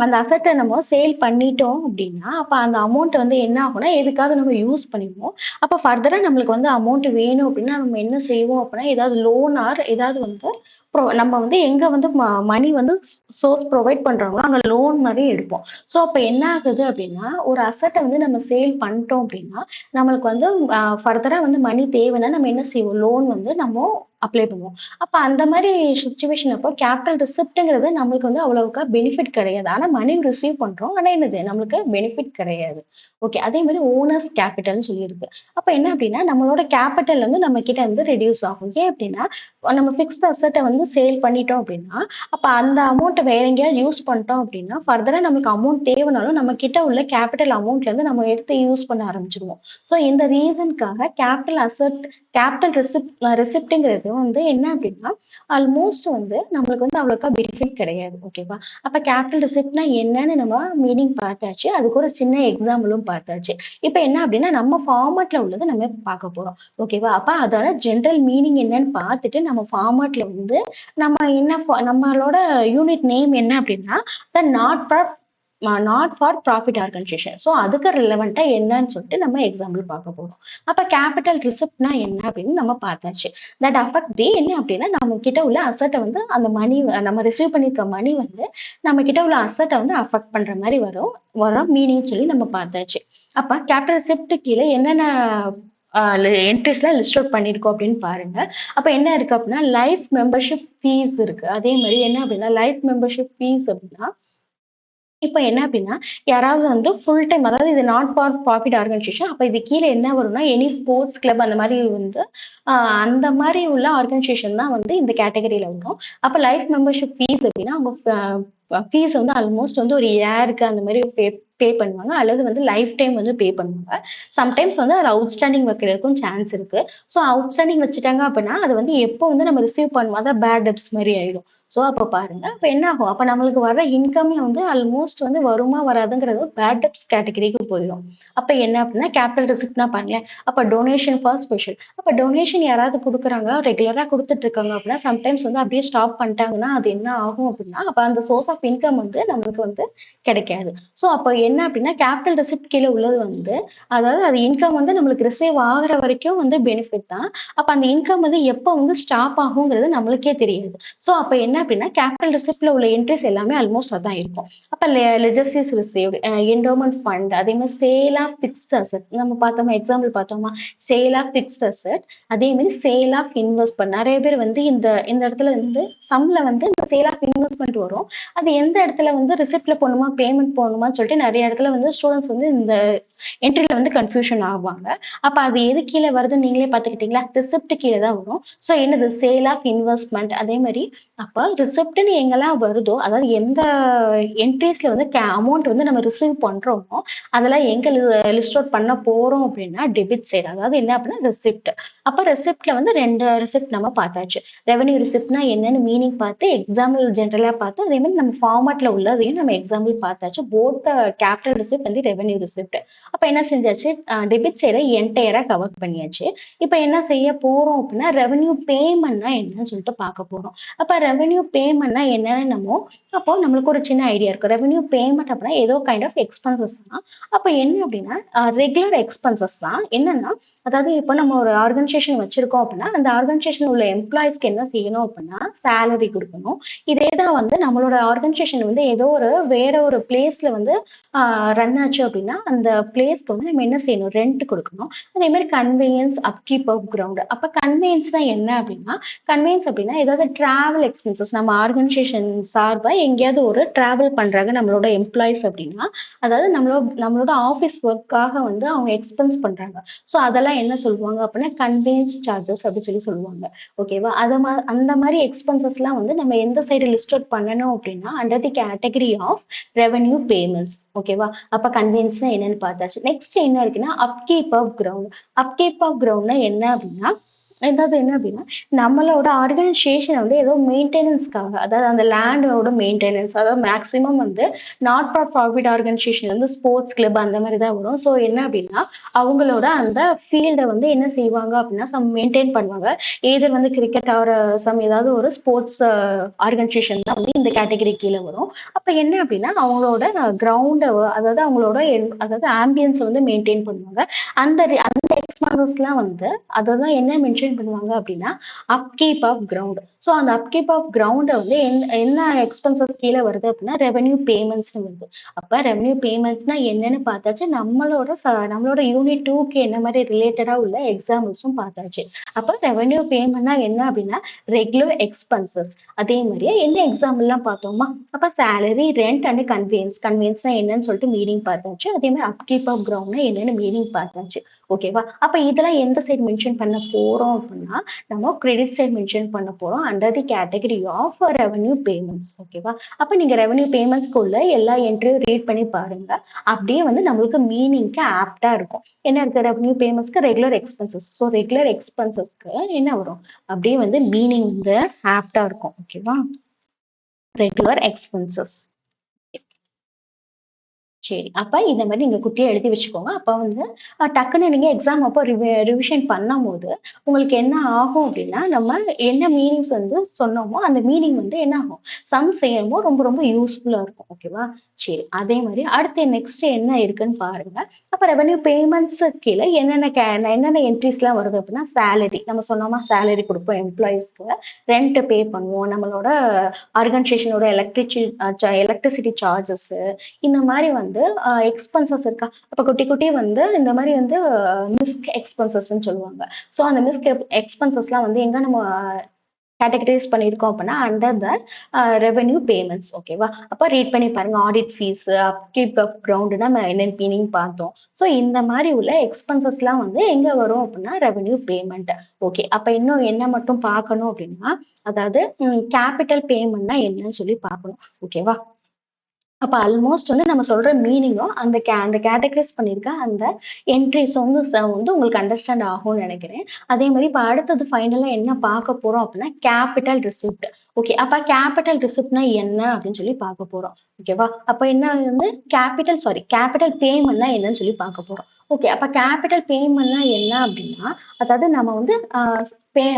அந்த அசட்ட நம்ம சேல் பண்ணிட்டோம் அப்படின்னா அப்ப அந்த அமௌண்ட் வந்து என்ன ஆகும்னா எதுக்காவது நம்ம யூஸ் பண்ணிடுவோம். அப்ப ஃபர்தரா நம்மளுக்கு வந்து அமௌண்ட் வேணும் அப்படின்னா நம்ம என்ன செய்வோம் அப்படின்னா ஏதாவது லோன் ஆர் ஏதாவது வந்து நம்ம வந்து எங்க வந்து மணி வந்து சோர்ஸ் ப்ரொவைட் பண்றாங்களோ அங்க லோன் மாதிரி எடுப்போம். ஸோ அப்ப என்ன ஆகுது அப்படின்னா ஒரு அசட்டை வந்து நம்ம சேல் பண்ணிட்டோம் அப்படின்னா நம்மளுக்கு வந்து ஃபர்தரா வந்து மணி தேவைன்னா நம்ம என்ன செய்வோம், லோன் வந்து நம்ம அப்ளை பண்ணுவோம். அப்ப அந்த மாதிரி சுச்சுவேஷன் அப்போ கேபிட்டல் ரிசிப்ட்ங்கிறது நம்மளுக்கு வந்து அவ்வளவுக்கா பெனிஃபிட் கிடையாது. ஆனா மணி ரிசீவ் பண்றோம். ஆனா என்னது நம்மளுக்கு பெனிஃபிட் கிடையாது. ஓகே. அதே மாதிரி ஓனர்ஸ் கேபிட்டல்னு சொல்லியிருக்கு. அப்ப என்ன அப்படின்னா நம்மளோட கேபிட்டல் வந்து நம்ம கிட்ட வந்து ரெடியூஸ் ஆகும். ஏன் அப்படின்னா நம்ம ஃபிக்ஸ்ட் அசெட்டை வந்து சேல் பண்ணிட்டோம் அப்படின்னா அப்ப அந்த அமௌண்ட்டை வேற எங்கேயாவது யூஸ் பண்ணிட்டோம் அப்படின்னா ஃபர்தரா நமக்கு அமௌண்ட் தேவைனாலும் நம்ம கிட்ட உள்ள கேபிட்டல் அமௌண்ட்ல இருந்து நம்ம எடுத்து யூஸ் பண்ண ஆரம்பிச்சிருவோம். ஸோ இந்த ரீசனுக்காக கேபிட்டல் ரெசிப்ட்ங்கிறது வந்து என்ன அப்படின்னா ஆல்மோஸ்ட் வந்து நம்மளுக்கு வந்து அவ்வளோக்கா பெனிஃபிட் கிடையாது. ஓகேவா? அப்ப கேபிட்டல் ரெசிப்ட்னா என்னன்னு நம்ம மீனிங் பார்த்தாச்சு. அதுக்கு ஒரு சின்ன எக்ஸாம்பிளும் பார்த்தாச்சு. இப்ப என்ன அப்படின்னா நம்ம ஃபார்மட்ல உள்ளது நம்ம பார்க்க போறோம். ஓகேவா? அப்ப அதோட ஜென்ரல் மீனிங் என்னன்னு பார்த்துட்டு நம்ம ஃபார்மட்ல வந்து நம்ம என்ன நம்மளோட யூனிட் நேம் என்ன அப்படின்னா the not for profit organisation. So அதுக்கு ரிலவெண்டா என்னன்னு சொல்லிட்டு நம்ம எக்ஸாம்பிள் பார்க்க போறோம். அப்ப கேபிட்டல் ரிசிப்ட்னா என்ன அப்படின்னு நம்ம பார்த்தாச்சு. தட் அஃபெக்ட் தி என்ன அப்படின்னா நம்ம கிட்ட உள்ள அசட்டை வந்து அந்த மணி நம்ம ரிசீவ் பண்ணிருக்க மணி வந்து நம்ம கிட்ட உள்ள அசட்டை வந்து அஃபெக்ட் பண்ற மாதிரி வரும் மீனிங் சொல்லி நம்ம பார்த்தாச்சு. அப்ப கேபிட்டல் ரிசிப்ட் கீழே என்னென்ன என்ட்ரிஸ்லாம் லிஸ்ட் அவுட் பண்ணியிருக்கோம் அப்படின்னு பாருங்க. அப்ப என்ன இருக்கு அப்படின்னா லைஃப் மெம்பர்ஷிப் ஃபீஸ் இருக்கு. அதே மாதிரி என்ன அப்படின்னா லைஃப் மெம்பர்ஷிப் ஃபீஸ் அப்படின்னா இப்ப என்ன அப்படின்னா யாராவது வந்து ஃபுல் டைம் அதாவது இது நாட் ஃபார் ப்ராஃபிட் ஆர்கனைசேஷன். அப்ப இது கீழே என்ன வரும்னா எனி ஸ்போர்ட்ஸ் கிளப் அந்த மாதிரி வந்து அந்த மாதிரி உள்ள ஆர்கனைசேஷன் தான் வந்து இந்த கேட்டகரியில வரும். அப்ப லைஃப் மெம்பர்ஷிப் ஃபீஸ் அப்படின்னா அவங்க ஃபீஸ் வந்து ஆல்மோஸ்ட் வந்து ஒரு இயருக்கு அந்த மாதிரி பே பண்ணுவாங்க அல்லது வந்து லைஃப் டைம் வந்து பே பண்ணுவாங்க. சம்டைம்ஸ் வந்து அது அவுட்ஸ்டாண்டிங் வைக்கிறதுக்கும் சான்ஸ் இருக்கு. ஸோ அவுட்ஸ்டாண்டிங் வச்சுட்டாங்க அப்படின்னா அது வந்து எப்போ வந்து நம்ம ரிசீவ் பண்ணுவோம் அதான் பேட் டெப்ட்ஸ் மாதிரி ஆயிடும். ஸோ அப்போ பாருங்க அப்போ என்ன ஆகும், அப்போ நம்மளுக்கு வர இன்கம்ல வந்து ஆல்மோஸ்ட் வந்து வருமா வராதுங்கிறது பேட் டெப்ட்ஸ் கேட்டகரிக்கு போயிடும். அப்போ என்ன அப்படின்னா கேபிட்டல் ரிசிப்ட்னா பாருங்களேன். அப்போ டொனேஷன் ஃபார் ஸ்பெஷல். அப்போ டொனேஷன் யாராவது கொடுக்குறாங்க ரெகுலராக கொடுத்துட்டு இருக்காங்க அப்படின்னா சம்டைம்ஸ் வந்து அப்படியே ஸ்டாப் பண்ணிட்டாங்கன்னா அது என்ன ஆகும் அப்படின்னா அப்போ அந்த சோர்ஸ் ஆஃப் இன்கம் வந்து நம்மளுக்கு வந்து கிடைக்காது. ஸோ அப்போ என்ன அப்படின்னா கேபிட்டல் ரெசிப்ட் கீழே உள்ளது வந்து அதாவது அது இன்கம் வந்து நம்மளுக்கு ரிசீவ் ஆகுற வரைக்கும் வந்து பெனிஃபிட் தான். அப்ப அந்த இன்கம் வந்து எப்போ வந்து ஸ்டாப் ஆகுங்கிறது நம்மளுக்கே தெரியாது. ஸோ அப்ப என்ன அப்படின்னா கேபிட்டல் ரெசிப்ட்ல உள்ள என்ட்ரிஸ் எல்லாமே ஆல்மோஸ்ட் அதான் இருக்கும். அப்ப லெஜசிஸ் ரிசீவ்டு, என்டோமெண்ட் ஃபண்ட், அதே மாதிரி சேல் ஆஃப் ஃபிக்ஸ்ட் அசெட் நம்ம பார்த்தோமா, எக்ஸாம்பிள் பார்த்தோமா, சேல் ஆஃப் ஃபிக்ஸ்ட் அசெட், அதே மாதிரி சேல் ஆஃப் இன்வெஸ்ட்மெண்ட். நிறைய பேர் வந்து இந்த இந்த இடத்துல வந்து சம்ல வந்து இந்த சேல் ஆஃப் இன்வெஸ்ட்மெண்ட் வரும். அது எந்த இடத்துல வந்து ரிசிப்ட்ல போடணுமா பேமெண்ட் போடணுமான்னு சொல்லிட்டு நிறைய இடத்துல வந்து ஸ்டூடெண்ட்ஸ் வந்து இந்த என்ட்ரில வந்து கன்ஃபியூஷன் ஆவாங்க. அப்ப அது எது கீழே வருதுன்னு நீங்களே பார்த்துக்கிட்டீங்களா, ரிசிப்ட் கீழே தான் வரும். ஸோ என்னது சேல் ஆஃப் இன்வெஸ்ட்மெண்ட். அதே மாதிரி அப்ப ரிசிப்ட்னு எங்கெல்லாம் வருதோ அதாவது எந்த என்ட்ரிஸ்ல வந்து அமௌண்ட் வந்து நம்ம ரிசீவ் பண்றோமோ அதெல்லாம் எங்க லிஸ்ட் அவுட் பண்ண போறோம் அப்படின்னா டெபிட் சைடு. அதாவது என்ன அப்படின்னா ரிசிப்ட். அப்ப ரிசிப்ட்ல வந்து 2 ரிசிப்ட் நம்ம பார்த்தாச்சு. ரெவன்யூ ரிசிப்ட்னா என்னன்னு மீனிங் பார்த்து எக்ஸாம்பிள் ஜென்ரலா பார்த்து அதே மாதிரி நம்ம ஃபார்மட்ல உள்ளதையும் நம்ம எக்ஸாம்பிள் பார்த்தாச்சு. போத் கேபிட்டல் ரிசிப்ட் வந்து ரெவென்யூ ரிசிப்ட். அப்ப என்ன செஞ்சாச்சு, டெபிட் சைடை என்டையரா கவர் பண்ணியாச்சு. இப்ப என்ன செய்ய போறோம் அப்படின்னா ரெவென்யூ பேமெண்ட்னா என்னன்னு சொல்லிட்டு பார்க்க போறோம். அப்ப ரெவென்யூ பேமெண்ட்னா என்னன்னு அப்போ நம்மளுக்கு ஒரு சின்ன ஐடியா இருக்கும். ரெவென்யூ பேமெண்ட் அப்படின்னா ஏதோ கைண்ட் ஆஃப் எக்ஸ்பென்சஸ் தான். அப்ப என்ன அப்படின்னா ரெகுலர் எக்ஸ்பென்சஸ் தான். என்னன்னா அதாவது இப்போ நம்ம ஒரு ஆர்கனைசேஷன் வச்சிருக்கோம் அப்படின்னா அந்த ஆர்கனைசேஷன் உள்ள எம்ப்ளாயிஸ்க்கு என்ன செய்யணும் அப்படின்னா சேலரி கொடுக்கணும். இதே தான் வந்து நம்மளோட ஆர்கனைசேஷன் வந்து ஏதோ ஒரு வேற ஒரு பிளேஸ்ல வந்து ரன் ஆச்சு அப்படின்னா அந்த பிளேஸ்க்கு வந்து நம்ம என்ன செய்யணும், ரெண்ட் கொடுக்கணும். அதே மாதிரி கன்வீனியன்ஸ், அப்கீப் ஆஃப் கிரவுண்ட். அப்ப கன்வீனியன்ஸ் தான் என்ன அப்படின்னா கன்வீனியன்ஸ் அப்படின்னா ஏதாவது டிராவல் எக்ஸ்பென்சஸ் நம்ம ஆர்கனைசேஷன் சார்பா எங்கேயாவது ஒரு டிராவல் பண்றாங்க நம்மளோட எம்ப்ளாயிஸ் அப்படின்னா அதாவது நம்மளோட ஆஃபீஸ் ஒர்க்காக வந்து அவங்க எக்ஸ்பென்ஸ் பண்றாங்க. ஸோ அதெல்லாம் என்ன சொல்லுவாங்க அப்படின்னா கன்வீனியன்ஸ் சார்ஜஸ் அப்படின்னு சொல்லுவாங்க. ஓகேவா? அந்த மாதிரி எக்ஸ்பென்சஸ்லாம் வந்து நம்ம எந்த சைடு லிஸ்ட் அவுட் பண்ணணும் அப்படின்னா under the category of revenue payments. ஓகேவா? அப்ப கன்வீனியன்ஸ்னா என்னன்னு பார்த்தாச்சு. நெக்ஸ்ட் என்ன இருக்குன்னா upkeep of ground. Upkeep of கிரவுண்ட்னா என்ன அப்படின்னா நம்மளோட ஆர்கனைசேஷன் வந்து ஏதோ மெயின்டெனன்ஸ்க்காக அதாவது அந்த லேண்டோட மெயின்டெனன்ஸ் அதாவது மேக்ஸிமம் வந்து நாட் ஃபார் ப்ராஃபிட் ஆர்கனைசேஷன் வந்து ஸ்போர்ட்ஸ் கிளப் அந்த மாதிரி தான் வரும். ஸோ என்ன அப்படின்னா அவங்களோட அந்த ஃபீல்டை வந்து என்ன செய்வாங்க அப்படின்னா சம் மெயின்டைன் பண்ணுவாங்க. ஏதர் வந்து கிரிக்கெட் ஆர் சம் ஏதாவது ஒரு ஸ்போர்ட்ஸ் ஆர்கனைசேஷன் தான் வந்து இந்த கேட்டகரி கீழே வரும். அப்ப என்ன அப்படின்னா அவங்களோட கிரவுண்டை அதாவது அவங்களோட அதாவது ஆம்பியன்ஸை வந்து மெயின்டைன் பண்ணுவாங்க. அந்த எக்ஸ்பென்சஸ்லாம் வந்து அதை தான் என்ன மென்ஷன் பண்ணுவாங்க அப்படின்னா அப்கீப் ஆஃப் கிரவுண்ட். ஸோ அந்த அப்கீப் ஆஃப் கிரவுண்டை வந்து என்ன எக்ஸ்பென்சஸ் கீழே வருது அப்படின்னா ரெவென்யூ பேமெண்ட்ஸ்னு வருது. அப்ப ரெவென்யூ பேமெண்ட்ஸ்னா என்னன்னு பார்த்தாச்சு. நம்மளோட யூனிட் 2க்கு என்ன மாதிரி ரிலேட்டடா உள்ள எக்ஸாம்பிள்ஸும் பார்த்தாச்சு. அப்ப ரெவென்யூ பேமெண்ட்னா என்ன அப்படின்னா ரெகுலர் எக்ஸ்பென்சஸ். அதே மாதிரியே என்ன எக்ஸாம்பிள்லாம் பார்த்தோமா, அப்ப சேலரி, ரெண்ட் அண்ட் கன்வீனியன்ஸ்னா என்னன்னு சொல்லிட்டு மீனிங் பார்த்தாச்சு. அதே மாதிரி அப்கீப் ஆஃப் கிரவுண்ட்னா என்னன்னு மீனிங் பார்த்தாச்சு. ஓகேவா? அப்ப இதெல்லாம் எந்த சைடு மென்ஷன் பண்ண போறோம் அப்படின்னா நம்ம கிரெடிட் சைடு மென்ஷன் பண்ண போறோம் under the category of revenue payments. ஓகேவா? அப்ப நீங்க ரெவென்யூ பேமெண்ட்ஸ்க்குள்ள எல்லா என்ட்ரியும் ரீட் பண்ணி பாருங்க. அப்படியே வந்து நம்மளுக்கு மீனிங்க்கு ஆப்டா இருக்கும். என்ன இருக்கு, ரெவென்யூ பேமெண்ட்ஸ்க்கு ரெகுலர் எக்ஸ்பென்சஸ். ஸோ ரெகுலர் எக்ஸ்பென்சஸ்க்கு என்ன வரும், அப்படியே வந்து மீனிங் வந்து ஆப்டா இருக்கும். ஓகேவா? Regular expenses. சரி. அப்ப இந்த மாதிரி நீங்க குட்டியா எழுதி வச்சுக்கோங்க. அப்ப வந்து டக்குன்னு நீங்க எக்ஸாம் அப்போ ரிவிஷன் பண்ணும்போது உங்களுக்கு என்ன ஆகும் அப்படின்னா நம்ம என்ன மீனிங்ஸ் வந்து சொன்னோமோ அந்த மீனிங் வந்து என்ன ஆகும், சம் செய்யும்போது ரொம்ப ரொம்ப யூஸ்ஃபுல்லா இருக்கும். ஓகேவா? சரி. அதே மாதிரி அடுத்து நெக்ஸ்ட் என்ன இருக்குன்னு பாருங்க. அப்ப ரெவென்யூ பேமெண்ட்ஸ் கீழே என்னென்ன என்ட்ரிஸ்லாம் வருது அப்படின்னா சேலரி நம்ம சொன்னோமா, சேலரி கொடுப்போம் எம்ப்ளாயிஸ்க்கு, ரெண்ட் பே பண்ணுவோம், நம்மளோட ஆர்கனைசேஷனோட எலக்ட்ரிசிட்டி சார்ஜஸ், இந்த மாதிரி வந்து எக்ஸ்பென்சஸ் இருக்கா. அப்ப குட்டி குட்டி வந்து இந்த மாதிரி வந்து மிஸ்க் எக்ஸ்பென்சஸ்ன்னு சொல்லுவாங்க. ஸோ அந்த மிஸ்க் எக்ஸ்பென்சஸ்லாம் வந்து எங்க நம்ம கேட்டகரைஸ் பண்ணியிருக்கோம் அப்படின்னா அண்டர் த ரெவென்யூ பேமெண்ட்ஸ். ஓகேவா? அப்ப ரீட் பண்ணி பாருங்க. Audit fees, upkeep of ground நம்ம என்ன மீனிங் பார்த்தோம். ஸோ இந்த மாதிரி உள்ள எக்ஸ்பென்சஸ்லாம் வந்து எங்க வரும் அப்படின்னா ரெவென்யூ பேமெண்ட். ஓகே. அப்ப இன்னும் என்ன மட்டும் பார்க்கணும் அப்படின்னா அதாவது கேபிட்டல் பேமெண்ட்னா என்னன்னு சொல்லி பார்க்கணும். ஓகேவா? அப்ப ஆல்மோஸ்ட் வந்து நம்ம சொல்ற மீனிங்கும் அந்த கேட்டகரைஸ் பண்ணியிருக்க அந்த என்ட்ரிஸ் வந்து உங்களுக்கு அண்டர்ஸ்டாண்ட் ஆகும்னு நினைக்கிறேன். அதே மாதிரி இப்ப அடுத்தது ஃபைனலா என்ன பார்க்க போறோம் அப்படின்னா கேபிட்டல் ரிசிப்ட். ஓகே. அப்ப கேபிட்டல் ரிசிப்ட்னா என்ன அப்படின்னு சொல்லி பார்க்க போறோம். ஓகேவா? அப்ப என்ன வந்து கேபிட்டல் பேமெண்ட்னா என்னன்னு சொல்லி பார்க்க போறோம். ஓகே. அப்ப கேபிட்டல் பேமெண்ட்னா என்ன அப்படின்னா அதாவது நம்ம வந்து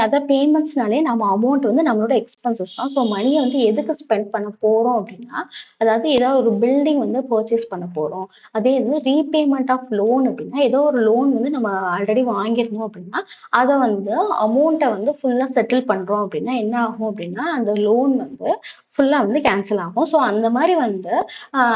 அதாவது பேமெண்ட்ஸ்னாலே நம்ம அமௌண்ட் வந்து நம்மளோட எக்ஸ்பென்சஸ் தான். ஸோ மணியை வந்து எதுக்கு ஸ்பெண்ட் பண்ண போறோம் அப்படின்னா அதாவது ஏதாவது ஒரு பில்டிங் வந்து பர்ச்சேஸ் பண்ண போறோம். அதே இது ரீபேமெண்ட் ஆஃப் லோன் அப்படின்னா ஏதோ ஒரு லோன் வந்து நம்ம ஆல்ரெடி வாங்கியிருந்தோம் அப்படின்னா அதை வந்து அமௌண்ட்டை வந்து ஃபுல்லா செட்டில் பண்றோம் அப்படின்னா என்ன ஆகும் அப்படின்னா அந்த லோன் வந்து ஃபுல்லா வந்து கேன்சல் ஆகும். ஸோ அந்த மாதிரி வந்து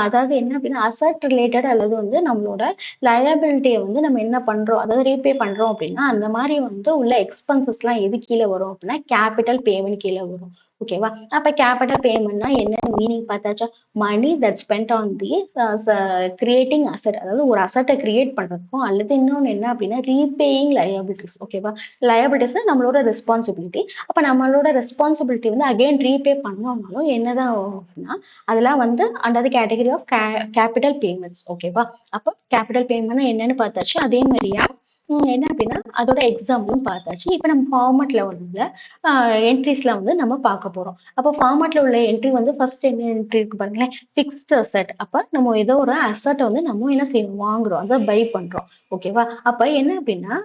அதாவது என்ன அப்படின்னா அசட் ரிலேட்டட் அல்லது வந்து நம்மளோட லயபிலிட்டியை வந்து நம்ம என்ன பண்றோம் அதாவது ரீபே பண்றோம் அப்படின்னா அந்த மாதிரி வந்து உள்ள எக்ஸ்பென்சஸ்லாம் எது கீழே வரும் அப்படின்னா கேபிட்டல் பேமெண்ட் கீழே வரும். ஓகேவா? அப்ப கேபிட்டல் பேமெண்ட்னா என்ன மீனிங் பார்த்தாச்சா, money that spent on the creating asset அதாவது ஒரு அசட்டை கிரியேட் பண்றதுக்கும் அல்லது இன்னொன்று என்ன அப்படின்னா ரீபேயிங் லயபிலிட்டிஸ். ஓகேவா? லயபிலிட்டிஸ்னா நம்மளோட ரெஸ்பான்சிபிலிட்டி. அப்ப நம்மளோட ரெஸ்பான்சிபிலிட்டி வந்து அகைன் ரீபே பண்ணோம்னாலும் என்னதான் ஆகும் அப்படின்னா அதெல்லாம் வந்து under the category of capital payments. ஓகேவா? அப்போ கேபிட்டல் பேமெண்ட்னா என்னன்னு பார்த்தாச்சு. அதே மாதிரியா என்ன அப்படின்னா அதோட எக்ஸாம்பிளும் பார்த்தாச்சு. இப்போ நம்ம ஃபார்மேட்ல உள்ள என்ட்ரிஸ்லாம் வந்து நம்ம பார்க்க போறோம். அப்போ ஃபார்மேட்ல உள்ள என்ட்ரி வந்து ஃபர்ஸ்ட் என்ன என்ட்ரி இருக்கு பாருங்களேன், ஃபிக்ஸ்ட் அசெட். அப்ப நம்ம ஏதோ ஒரு அசெட்ட வந்து நம்ம என்ன செய்யணும், வாங்குறோம், அத பை பண்றோம். ஓகேவா? அப்ப என்ன அப்படின்னா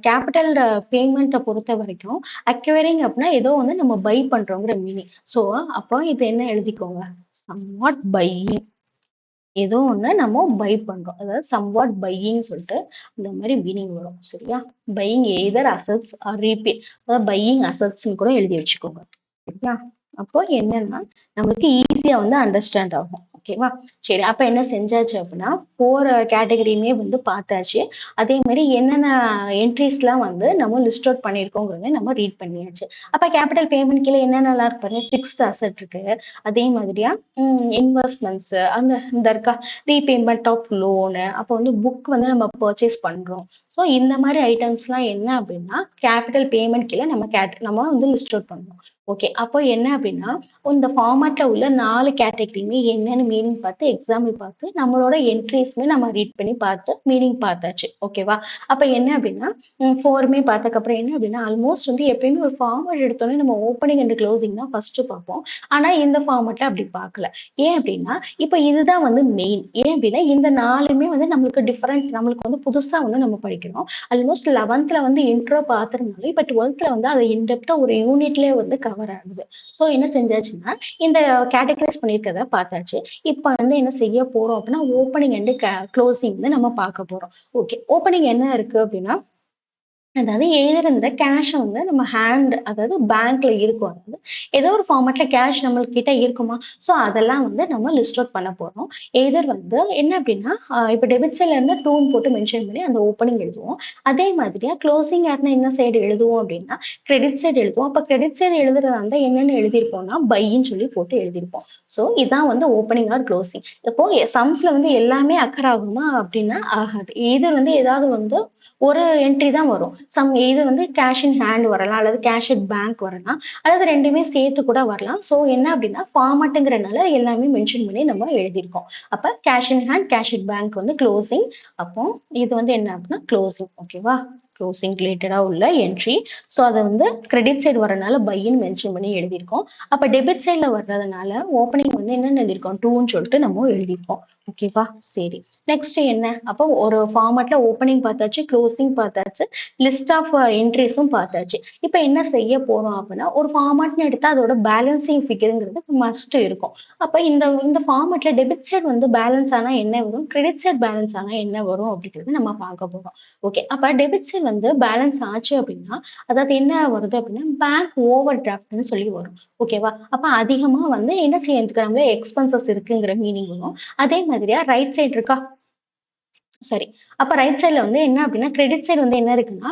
கேபிட்டல் பேமெண்ட்ட பொறுத்த வரைக்கும் அக்வயரிங் அப்படின்னா ஏதோ வந்து நம்ம பை பண்றோங்கிற மீனிங். ஸோ அப்போ இது என்ன எழுதிக்கோங்க, சம்வாட் பையிங். ஏதோ ஒண்ணு நம்ம பை பண்றோம். அதாவது சம்வாட் பையிங் சொல்லிட்டு இந்த மாதிரி மீனிங் வரும். சரியா? Buying either assets or repay. அதாவது பையிங் அசெட்ஸ்ன்னு கூட எழுதி வச்சுக்கோங்க. சரியா? அப்போ என்னன்னா நமக்கு ஈஸியா வந்து அண்டர்ஸ்டாண்ட் ஆகும். ஓகேவா? சரி, அப்ப என்ன செஞ்சாச்சு அப்படின்னா போற கேட்டகரியுமே வந்து பார்த்தாச்சு. அதே மாதிரி என்னென்ன என்ட்ரிஸ்லாம் வந்து நம்ம லிஸ்ட் அவுட் பண்ணியிருக்கோங்கிறத நம்ம ரீட் பண்ணியாச்சு. அப்ப கேபிட்டல் பேமெண்ட் கீழே என்னென்னலாம் இருக்கு பாருங்க, ஃபிக்ஸ்ட் அசெட் இருக்கு. அதே மாதிரியா இன்வெஸ்ட்மெண்ட்ஸ் அந்த இந்த இருக்கா, ரீபேமெண்ட் ஆஃப் லோனு, அப்போ வந்து புக் வந்து நம்ம பர்ச்சேஸ் பண்றோம். ஸோ இந்த மாதிரி ஐட்டம்ஸ்லாம் என்ன அப்படின்னா கேபிட்டல் பேமெண்ட் கீழே நம்ம வந்து லிஸ்ட் அவுட் பண்ணணும். ஓகே, அப்போ என்ன அப்படின்னா இந்த ஃபார்மேட்ல உள்ள 4 கேட்டகரியுமே என்னன்னு மீனிங் பார்த்து எக்ஸாம்பிள் பார்த்து நம்மளோட என்ட்ரிஸ்மே நம்ம ரீட் பண்ணி பார்த்து மீனிங் பார்த்தாச்சு. ஓகேவா? அப்ப என்ன அப்படின்னா ஃபோருமே பார்த்ததுக்கப்புறம் என்ன அப்படின்னா ஆல்மோஸ்ட் வந்து எப்பயுமே ஒரு ஃபார்மேட் எடுத்தோன்னே நம்ம ஓப்பனிங் அண்ட் க்ளோசிங் தான் ஃபர்ஸ்ட் பார்ப்போம். ஆனா இந்த ஃபார்மேட்ல அப்படி பார்க்கல. ஏன் அப்படின்னா இப்ப இதுதான் வந்து மெயின். ஏன் அப்படின்னா இந்த 4மே வந்து நம்மளுக்கு டிஃபரெண்ட், நம்மளுக்கு வந்து புதுசா வந்து நம்ம படிக்கிறோம். ஆல்மோஸ்ட் 11th வந்து இன்ட்ரோ பார்த்திருந்தாலும் இப்ப 12th வந்து அதை இன்டெப்தா ஒரு யூனிட்லயே வந்து கவர் ஆகுது. ஸோ என்ன செஞ்சாச்சுன்னா இந்த கேட்டகரைஸ் பண்ணியிருக்கிறத பார்த்தாச்சு. இப்ப வந்து என்ன செய்ய போறோம் அப்படின்னா ஓப்பனிங் அண்ட் க்ளோசிங் வந்து நம்ம பார்க்க போறோம். ஓகே, ஓப்பனிங் என்ன இருக்கு அப்படின்னா அதாவது எய்தர் இந்த கேஷ வந்து நம்ம அதாவது பேங்க்ல இருக்கும். அதாவது ஏதோ ஒரு ஃபார்மேட்ல கேஷ் நம்மள்கிட்ட இருக்குமா? ஸோ அதெல்லாம் வந்து நம்ம லிஸ்ட் அவுட் பண்ண போறோம். எய்தர் வந்து என்ன அப்படின்னா இப்ப டெபிட் சைட்ல இருந்து 2ன்னு போட்டு மென்ஷன் பண்ணி அந்த ஓப்பனிங் எழுதுவோம். அதே மாதிரியா க்ளோசிங் யாருன்னா என்ன சைடு எழுதுவோம் அப்படின்னா கிரெடிட் சைடு எழுதுவோம். அப்ப கிரெடிட் சைடு எழுதுறதா இருந்தா என்னன்னு எழுதியிருப்போம்னா பைன்னு சொல்லி போட்டு எழுதியிருப்போம். ஸோ இதான் வந்து ஓப்பனிங் ஆர் க்ளோசிங். இப்போ சம்ஸ்ல வந்து எல்லாமே அக்கர் ஆகுமா அப்படின்னா ஆகாது. எய்தர் வந்து ஏதாவது வந்து ஒரு என்ட்ரி தான் வரும். இது வந்து கேஷ் இன் ஹேண்ட் வரலாம், அல்லது கேஷ் அட் பேங்க் வரலாம், அல்லது ரெண்டுமே சேர்த்து கூட வரலாம். ஸோ என்ன அப்படின்னா ஃபார்மட்டுங்கிறனால எல்லாமே மென்ஷன் பண்ணி நம்ம எழுதியிருக்கோம். அப்ப cash in hand, cash at bank வந்து க்ளோசிங். அப்போ இது வந்து என்ன அப்படின்னா க்ளோசிங். ஓகேவா? க்ளோசிங் ரிலேட்டடா உள்ள என்ட்ரி. ஸோ அதை வந்து கிரெடிட் சைடு வரனால பைன்னு மென்ஷன் பண்ணி எழுதியிருக்கோம். அப்ப டெபிட் சைட்ல வர்றதுனால ஓப்பனிங் வந்து என்னென்ன எழுதியிருக்கோம், 2ன்னு சொல்லிட்டு நம்ம எழுதியிருக்கோம். ஓகேவா? சரி, நெக்ஸ்ட் என்ன, அப்போ ஒரு ஃபார்மேட்ல ஓப்பனிங் பார்த்தாச்சு, க்ளோசிங் பார்த்தாச்சு, லிஸ்ட் ஆஃப் என்ட்ரிஸும் பார்த்தாச்சு. இப்போ என்ன செய்ய போறோம் அப்படின்னா ஒரு ஃபார்மேட்னு எடுத்தா அதோட பேலன்சிங் ஃபிகருங்கிறது மஸ்ட் இருக்கும். அப்ப இந்த இந்த ஃபார்மேட்ல டெபிட் சைட் வந்து பேலன்ஸ் ஆனா என்ன வரும், கிரெடிட் சைட் பேலன்ஸ் ஆனா என்ன வரும் அப்படிங்கிறது நம்ம பார்க்க போறோம். ஓகே, அப்ப டெபிட் சைட் வந்து பேலன்ஸ் ஆச்சு அப்படின்னா அதாவது என்ன வருது அப்படின்னா பேங்க் ஓவர் டிராஃப்ட்னு சொல்லி வரும். ஓகேவா? அப்ப அதிகமா வந்து என்ன செய்யறதுக்கு நம்ம எக்ஸ்பென்சஸ் இருக்குங்கிற மீனிங் வரும். அதே மாதிரியா ரைட் சைடு இருக்கா, சரி, அப்ப ரைட் சைட்ல வந்து என்ன அப்படின்னா கிரெடிட் சைடு வந்து என்ன இருக்குன்னா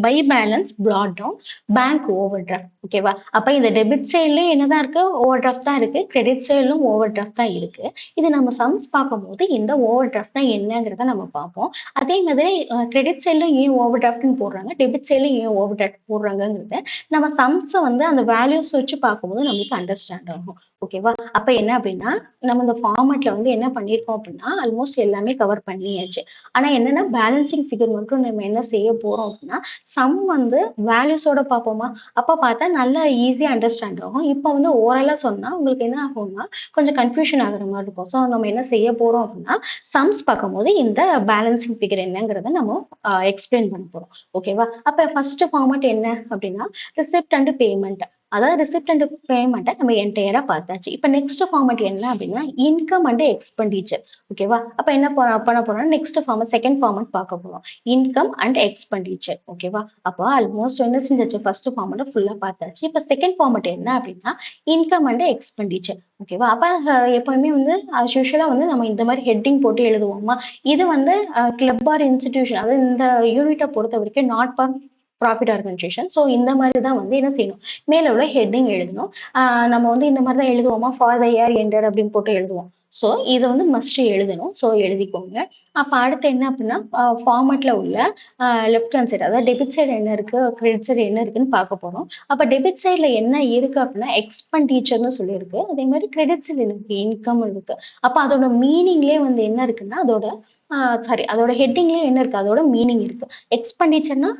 by balance brought down bank overdraft. ஓகேவா? அப்ப இந்த டெபிட் சைட்லயும் என்னதான் இருக்கு, ஓவர் டிராஃப்ட் தான் இருக்கு, கிரெடிட் சைட்லும் ஓவர் டிராஃப்ட் தான் இருக்கு. இது நம்ம சம்ஸ் பார்க்கும்போது இந்த ஓவர் டிராஃப்ட் தான் என்னங்கிறத நம்ம பார்ப்போம். அதே மாதிரி கிரெடிட் சைட்ல ஏன் ஓவர் டிராஃப்ட்னு போடுறாங்க, டெபிட் சைட்ல ஏன் ஓவர் டிராஃப்ட் போடுறாங்கிறத நம்ம சம்ஸ் வந்து அந்த வேல்யூஸ் வச்சு பார்க்கும்போது நம்மளுக்கு அண்டர்ஸ்டாண்ட் ஆகும். ஓகேவா? அப்ப என்ன அப்படின்னா நம்ம இந்த ஃபார்மேட்ல வந்து என்ன பண்ணியிருக்கோம் அப்படின்னா ஆல்மோஸ்ட் எல்லாமே கவர் பண்ணியாச்சு. ஆனா என்னன்னா பேலன்சிங் ஃபிகர் மட்டும் நம்ம என்ன செய்ய போறோம் அப்படின்னா சம் வந்து வேல்யூஸோட பார்ப்போமா, அப்ப பார்த்தா நல்லா ஈஸியா அண்டர்ஸ்டாண்ட் ஆகும். இப்போ வந்து ஓரலா சொன்னா உங்களுக்கு என்ன ஆகும்னா கொஞ்சம் கன்ஃபியூஷன் ஆகுற மாதிரி இருக்கும். ஸோ நம்ம என்ன செய்ய போறோம் அப்படின்னா சம்ஸ் பார்க்கும்போது இந்த பேலன்சிங் ஃபிகர் என்னங்கிறத நம்ம எக்ஸ்பிளைன் பண்ண போறோம். ஓகேவா? அப்ப ஃபர்ஸ்ட் ஃபார்மேட் என்ன அப்படின்னா ரிசிப்ட் அண்ட் பேமெண்ட். அதாவது ரிசிப்ட் அண்ட் பேமெண்ட்டை நம்ம என்டையரா பார்த்தாச்சு. இப்போ நெக்ஸ்ட் ஃபார்மேட் என்ன அப்படின்னா இன்கம் அண்ட் எக்ஸ்பெண்டிச்சர். ஓகேவா? அப்ப என்ன பண்ண போறோம், நெக்ஸ்ட் ஃபார்மட் செகண்ட் ஃபார்மட் பார்க்க போறோம், இன்கம் அண்ட் எக்ஸ்பெண்டிச்சர். ஓகேவா? அப்போ ஆல்மோஸ்ட் என்ன செஞ்சாச்சு, ஃபர்ஸ்ட் ஃபார்மட் ஃபுல்லா பார்த்தாச்சு. இப்போ செகண்ட் ஃபார்மட் என்ன அப்படின்னா இன்கம் அண்ட் எக்ஸ்பெண்டிச்சர். ஓகேவா? அப்ப எப்பவுமே வந்து யூஸ்வலா வந்து நம்ம இந்த மாதிரி ஹெட்டிங் போட்டு எழுதுவோமா. இது வந்து கிளப் ஆர் இன்ஸ்டிடியூஷன், அதாவது இந்த யூனிட்டை பொறுத்த வரைக்கும் not for profit organisation. So இந்த மாதிரி தான் வந்து என்ன செய்யணும், மேலே உள்ள ஹெட்டிங் எழுதணும். நம்ம வந்து இந்த மாதிரி தான் எழுதுவோமா, ஃபார் த இயர் எண்டட் அப்படின்னு போட்டு எழுதுவோம். ஸோ இதை வந்து மஸ்ட் எழுதணும். ஸோ எழுதிக்கோங்க. அப்போ அடுத்து என்ன அப்படின்னா, ஃபார்மேட்ல உள்ள லெஃப்ட் ஹேண்ட் சைடு, அதாவது டெபிட் சைடு என்ன இருக்கு, கிரெடிட் சைடு என்ன இருக்குன்னு பார்க்க போறோம். அப்போ டெபிட் சைடில் என்ன இருக்கு அப்படின்னா எக்ஸ்பெண்டிச்சர்னு சொல்லியிருக்கு. அதே மாதிரி கிரெடிட் சைடு இருக்கு, இன்கம் இருக்கு. அப்போ அதோட மீனிங்லேயே வந்து என்ன இருக்குன்னா, அதோட சாரி, அதோட ஹெட்டிங்லேயே என்ன இருக்கு, அதோட மீனிங் இருக்கு. எக்ஸ்பெண்டிச்சர்னா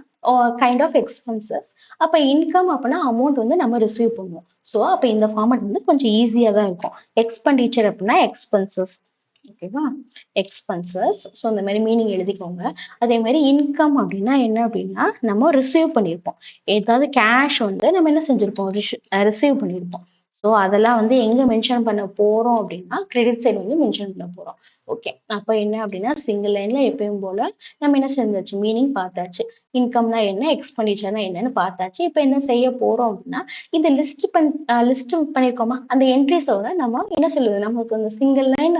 கைண்ட் ஆஃப் எக்ஸ்பென்சஸ். அப்போ இன்கம் அப்படின்னா அமௌண்ட் வந்து நம்ம ரிசீவ் பண்ணுவோம். ஸோ அப்போ இந்த ஃபார்மேட் வந்து கொஞ்சம் ஈஸியாக தான் இருக்கும். எக்ஸ்பெண்டிச்சர் அப்படின்னா எக்ஸ்பென்சஸ். ஓகேவா, எக்ஸ்பென்சஸ். ஸோ இந்த மாதிரி மீனிங் எழுதிக்கோங்க. அதே மாதிரி இன்கம் அப்படின்னா என்ன அப்படின்னா, நம்ம ரிசீவ் பண்ணியிருப்போம். ஏதாவது கேஷ் வந்து நம்ம என்ன செஞ்சிருப்போம், ரிசீவ் பண்ணியிருப்போம். ஸோ அதெல்லாம் வந்து எங்க மென்ஷன் பண்ண போறோம் அப்படின்னா, கிரெடிட் சைடு வந்து மென்ஷன் பண்ண போறோம். ஓகே, அப்போ என்ன அப்படின்னா சிங்கிள் லைன்ல எப்பயும் போல நம்ம என்ன செஞ்சாச்சு, மீனிங் பார்த்தாச்சு. இன்கம்னா என்ன, எக்ஸ்பெண்டிச்சர்னா என்னன்னு பார்த்தாச்சு. இப்போ என்ன செய்ய போறோம் அப்படின்னா, இந்த லிஸ்ட் பண்ணியிருக்கோமா, அந்த என்ட்ரிஸோட நம்ம என்ன சொல்லுது, நமக்கு அந்த சிங்கிள் லைன்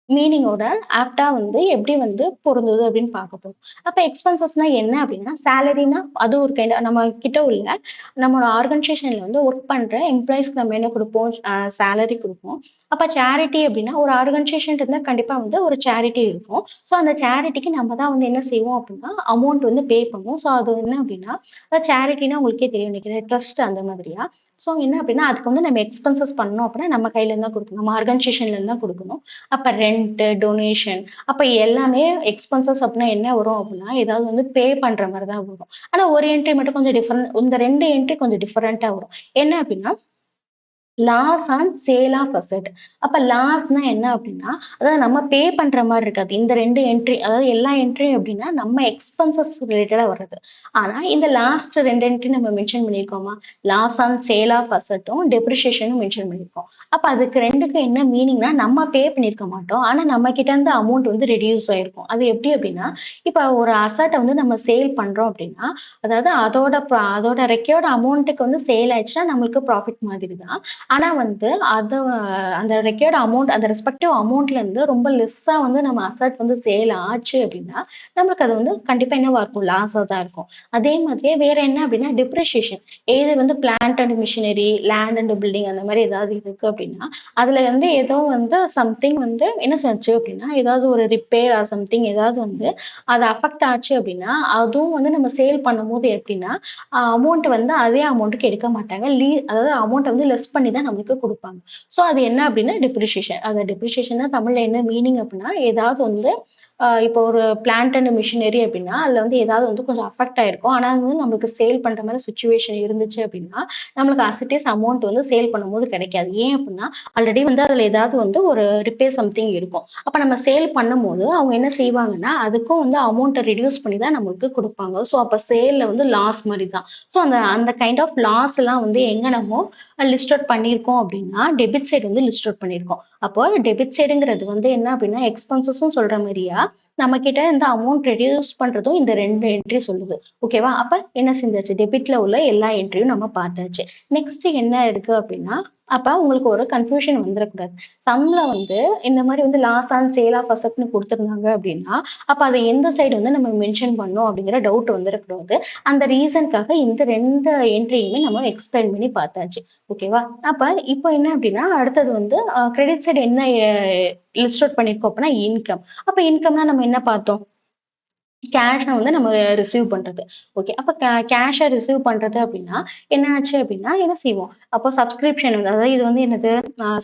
மீனிங்கோட ஆப்டா வந்து எப்படி வந்து பொருந்துது அப்படின்னு பார்க்க போறோம். அப்ப எக்ஸ்பென்சஸ்னா என்ன அப்படின்னா, சேலரினா அது ஒரு கைண்ட், நம்ம கிட்ட உள்ள நம்மளோட ஆர்கனைசேஷன்ல வந்து ஒர்க் பண்ற எம்ப்ளாயிஸ்க்கு நம்ம என்ன கொடுப்போம், சேலரி கொடுப்போம். அப்ப சேரிட்டி அப்படின்னா, ஒரு ஆர்கனைசேஷன் இருந்தா கண்டிப்பா வந்து ஒரு சேரிட்டி இருக்கும். ஸோ அந்த சேரிட்டிக்கு நம்ம தான் வந்து என்ன செய்வோம் அப்படின்னா, அமௌண்ட் வந்து பே பண்ணுவோம். ஸோ அது என்ன அப்படின்னா, சேரிட்டினா உங்களுக்கே தெரியும் நினைக்கிறேன், ட்ரஸ்ட் அந்த மாதிரியா. ஸோ என்ன அப்படின்னா, அதுக்கு வந்து நம்ம எக்ஸ்பென்சஸ் பண்ணோம் அப்படின்னா நம்ம கையில இருந்தா கொடுக்கணும், நம்ம ஆர்கனைசேஷன்ல இருந்தா கொடுக்கணும். அப்ப ரெண்ட், டொனேஷன், அப்ப எல்லாமே எக்ஸ்பென்சஸ் அப்படின்னா என்ன வரும் அப்படின்னா, ஏதாவது வந்து பே பண்ற மாதிரி தான் வரும். ஆனா ஒரு என்ட்ரி மட்டும் கொஞ்சம் டிஃபரெண்ட், இந்த 2 என்ட்ரி கொஞ்சம் டிஃபரெண்டா வரும். என்ன அப்படின்னா, loss on sale of asset. அப்ப லாஸ்னா என்ன அப்படின்னா, அதாவது நம்ம பே பண்ற மாதிரி இருக்காது. இந்த 2 என்ட்ரி, அதாவது எல்லா என்ட்ரியும் எப்படின்னா நம்ம எக்ஸ்பென்சஸ் ரிலேட்டடா வர்றது. ஆனா இந்த லாஸ்ட் 2 என்ட்ரி நம்ம மென்ஷன் பண்ணியிருக்கோமா, லாஸ் ஆன் சேல் ஆஃப் அசெட்டும் டெப்ரிசியேஷனும் மென்ஷன் பண்ணியிருக்கோம். அப்ப அதுக்கு 2க்கும் என்ன மீனிங்னா, நம்ம பே பண்ணியிருக்க மாட்டோம். ஆனா நம்ம கிட்ட இருந்து அமௌண்ட் வந்து ரெடியூஸ் ஆயிருக்கும். அது எப்படி அப்படின்னா, இப்ப ஒரு அசெட்டை வந்து நம்ம சேல் பண்றோம் அப்படின்னா, அதாவது அதோட ரெக்யர்ட் அமௌண்ட்டுக்கு வந்து சேல் ஆயிடுச்சுன்னா நம்மளுக்கு ப்ராஃபிட் மாதிரி தான். ஆனா வந்து அத அந்த ரெக்யர்ட் அமௌண்ட், அந்த ரெஸ்பெக்டிவ் அமௌண்ட்ல இருந்து ரொம்ப லெஸ்ஸா வந்து நம்ம அசெட் வந்து சேல் ஆச்சு அப்படின்னா, நமக்கு அது வந்து கண்டிப்பா என்னவா இருக்கும், லாஸா தான் இருக்கும். அதே மாதிரியே வேற என்ன அப்படின்னா டெப்ரிசியேஷன். எய்தர் வந்து plant and machinery, land and building அந்த மாதிரி ஏதாவது இருக்கு அப்படின்னா, அதுல வந்து ஏதோ வந்து சம்திங் வந்து என்ன செஞ்சு அப்படின்னா, ஏதாவது ஒரு ரிப்பேர் ஆர் சம்திங் ஏதாவது வந்து அது அஃபெக்ட் ஆச்சு அப்படின்னா, அதுவும் வந்து நம்ம சேல் பண்ணும்போது எப்படின்னா, அமௌண்ட் வந்து அதே அமௌண்ட்டுக்கு எடுக்க மாட்டாங்க. அதாவது அமௌண்ட்ட வந்து லெஸ் பண்ணி தான் நம்மளுக்கு குடுப்பாங்க. ஸோ அது என்ன அப்டின்னா டெப்ரிசியேஷன். அந்த டெப்ரிசியேஷன்னா தமிழ்ல என்ன மீனிங் அப்டின்னா, ஏதாவது வந்து இப்போ ஒரு பிளான்ட் அண்ட் மிஷினரி அப்டின்னா, அதுல வந்து ஏதாவது வந்து கொஞ்சம் அஃபெக்ட் ஆயிருக்கும். ஆனா அது வந்து நம்மளுக்கு சேல் பண்ற மாரி சிச்சுவேஷன் இருந்துச்சு அப்டின்னா, நம்மளுக்கு அஸ் இட் இஸ் அமௌண்ட் வந்து சேல் பண்ணும்போது கிடைக்காது. ஏன் அப்டின்னா, ஆல்ரெடி வந்து அதுல ஏதாவது வந்து ஒரு ரிப்பேர் சம்திங் இருக்கும். அப்ப நம்ம சேல் பண்ணும்போது அவங்க என்ன செய்வாங்கன்னா, அதுக்கும் வந்து அமௌண்ட்ட ரெடியூஸ் பண்ணி தான் நம்மளுக்கு குடுப்பாங்க. ஸோ அப்ப சேல்ல வந்து லாஸ் மாரி தான். ஸோ அந்த அந்த கைண்ட் ஆஃப் லாஸ்லாம் வந்து எங்க நம்ம லிஸ்ட் அவுட் பண்ணியிருக்கோம் அப்படின்னா, டெபிட் சைடு வந்து லிஸ்ட் அவுட் பண்ணியிருக்கோம். அப்போ டெபிட் சைடுங்கிறது வந்து என்ன அப்படின்னா, எக்ஸ்பென்சஸும் சொல்ற மாரியா, நம்ம கிட்ட இந்த அமௌண்ட் ரெடியூஸ் பண்றதும் இந்த 2 என்ட்ரி சொல்லுது. ஓகேவா? அப்ப என்ன செஞ்சாச்சு? டெபிட்ல உள்ள எல்லா என்ட்ரியும் நம்ம பார்த்தாச்சு. நெக்ஸ்ட் என்ன இருக்கு அப்படின்னா, அப்ப உங்களுக்கு ஒரு கன்ஃப்யூஷன் வந்துரக்கூடாது. சம்ல வந்து இந்த மாரி வந்து லாஸ் ஆன் சேல் ஆஃப் அசெட்ன்னு குடுத்திருந்தாங்க அப்படின்னா, அப்ப அத எந்த சைடு வந்து நம்ம மென்ஷன் பண்ணணும் அப்படிங்கிற டவுட் வந்துரக்கூடாது. அந்த ரீசன்க்காக இந்த 2 என்ட்ரியுமே நம்ம எக்ஸ்பிளைன் பண்ணி பார்த்தாச்சு. ஓகேவா? அப்ப இப்போ என்ன அப்டின்னா, அடுத்தது வந்து கிரெடிட் சைடு என்ன லிஸ்ட் அவுட் பண்ணியிருக்கோம் அப்டின்னா இன்கம். அப்ப இன்கம்னா நம்ம என்ன பார்த்தோம்? கேஷ வந்து நம்ம ரிசீவ் பண்றது. ஓகே. அப்ப கேஷ ரிசீவ் பண்றது அப்டின்னா, என்ன ஆச்சு அப்டின்னா, என்ன செய்வோம்? அப்போ சப்ஸ்கிரிப்ஷன், அதாவது இது வந்து என்னது?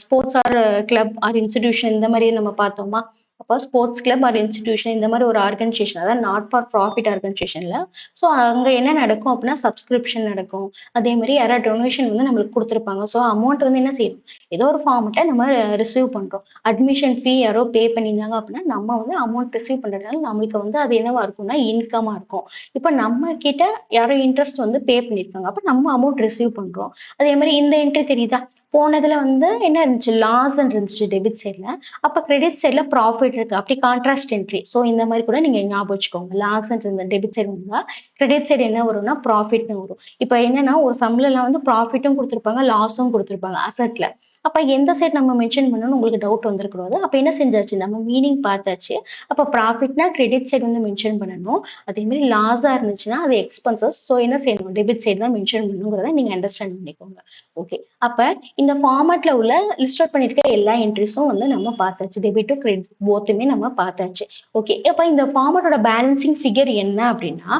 Sports or club or institution இந்த மாரி நம்ம பார்த்தோமா? அப்போ ஸ்போர்ட்ஸ் கிளப் ஆர் இன்ஸ்டிடியூஷன் இந்த மாரி ஒரு ஆர்கனைசேஷன், அதாவது நாட் ஃபார் ப்ராஃபிட் ஆர்கனைசேஷன்ல, ஸோ அங்க என்ன நடக்கும் அப்டின்னா, சப்ஸ்கிரிப்ஷன் நடக்கும். அதே மாரி யாராவது டொனேஷன் வந்து நம்மளுக்கு குடுத்துருப்பாங்க. ஸோ அமௌண்ட் வந்து என்ன செய்யும்? ஏதோ ஒரு ஃபார்ம்ல நம்ம ரிசீவ் பண்றோம். அட்மிஷன் ஃபீ யாரோ பே பண்ணியிருந்தாங்க அப்டின்னா, நம்ம வந்து அமௌண்ட் ரிசீவ் பண்றதுனால நம்மளுக்கு வந்து அது என்னவா இருக்கும்னா, இன்கமா இருக்கும். இப்ப நம்ம கிட்ட யாரோ இன்ட்ரெஸ்ட் வந்து பே பண்ணியிருக்காங்க. அப்ப நம்ம அமௌண்ட் ரிசீவ் பண்றோம். அதே மாரி இந்த என்ட்ரி தெரியுதா? போனதுல வந்து என்ன இருந்துச்சு? லாஸ்ன்னு இருந்துச்சு டெபிட் சைட்ல. அப்ப கிரெடிட் சைட்ல ப்ராஃபிட் இருக்கு. அப்படி கான்ட்ராஸ்ட் என்ட்ரி. ஸோ இந்த மாரி கூட நீங்க ஞாபகம் வச்சுக்கோங்க. லாஸ்ன்னு இருந்த டெபிட் சைடு வந்தா, கிரெடிட் சைடு என்ன வரும்னா ப்ராஃபிட்ன்னு வரும். இப்ப என்னன்னா, ஒரு சம்லலாம் வந்து ப்ராஃபிட்டும் குடுத்திருப்பாங்க, லாஸும் குடுத்திருப்பாங்க அசெட்ல. அப்ப எந்த சைட் நம்ம மென்ஷன் பண்ணணும்னு உங்களுக்கு டவுட் வந்துருக்கூடாது. அப்ப என்ன செஞ்சாச்சு, நம்ம மீனிங் பார்த்தாச்சு. அப்ப ப்ராஃபிட்னா கிரெடிட் சைடு வந்து மென்ஷன் பண்ணணும். அதே மாதிரி லாஸா இருந்துச்சுன்னா அது எக்ஸ்பென்சஸ். ஸோ என்ன செய்யணும், டெபிட் சைடு தான் மென்ஷன் பண்ணணுங்கிறத நீங்க அண்டர்ஸ்டாண்ட் பண்ணிக்கோங்க. ஓகே. அப்ப இந்த ஃபார்மேட்ல உள்ள லிஸ்ட் அவுட் பண்ணிருக்க எல்லா என்ட்ரிஸும் வந்து நம்ம பார்த்தாச்சு. டெபிட் டு கிரெடிட் போத்துமே நம்ம பார்த்தாச்சு. ஓகே. அப்ப இந்த ஃபார்மேட்டோட பேலன்சிங் ஃபிகர் என்ன அப்படின்னா,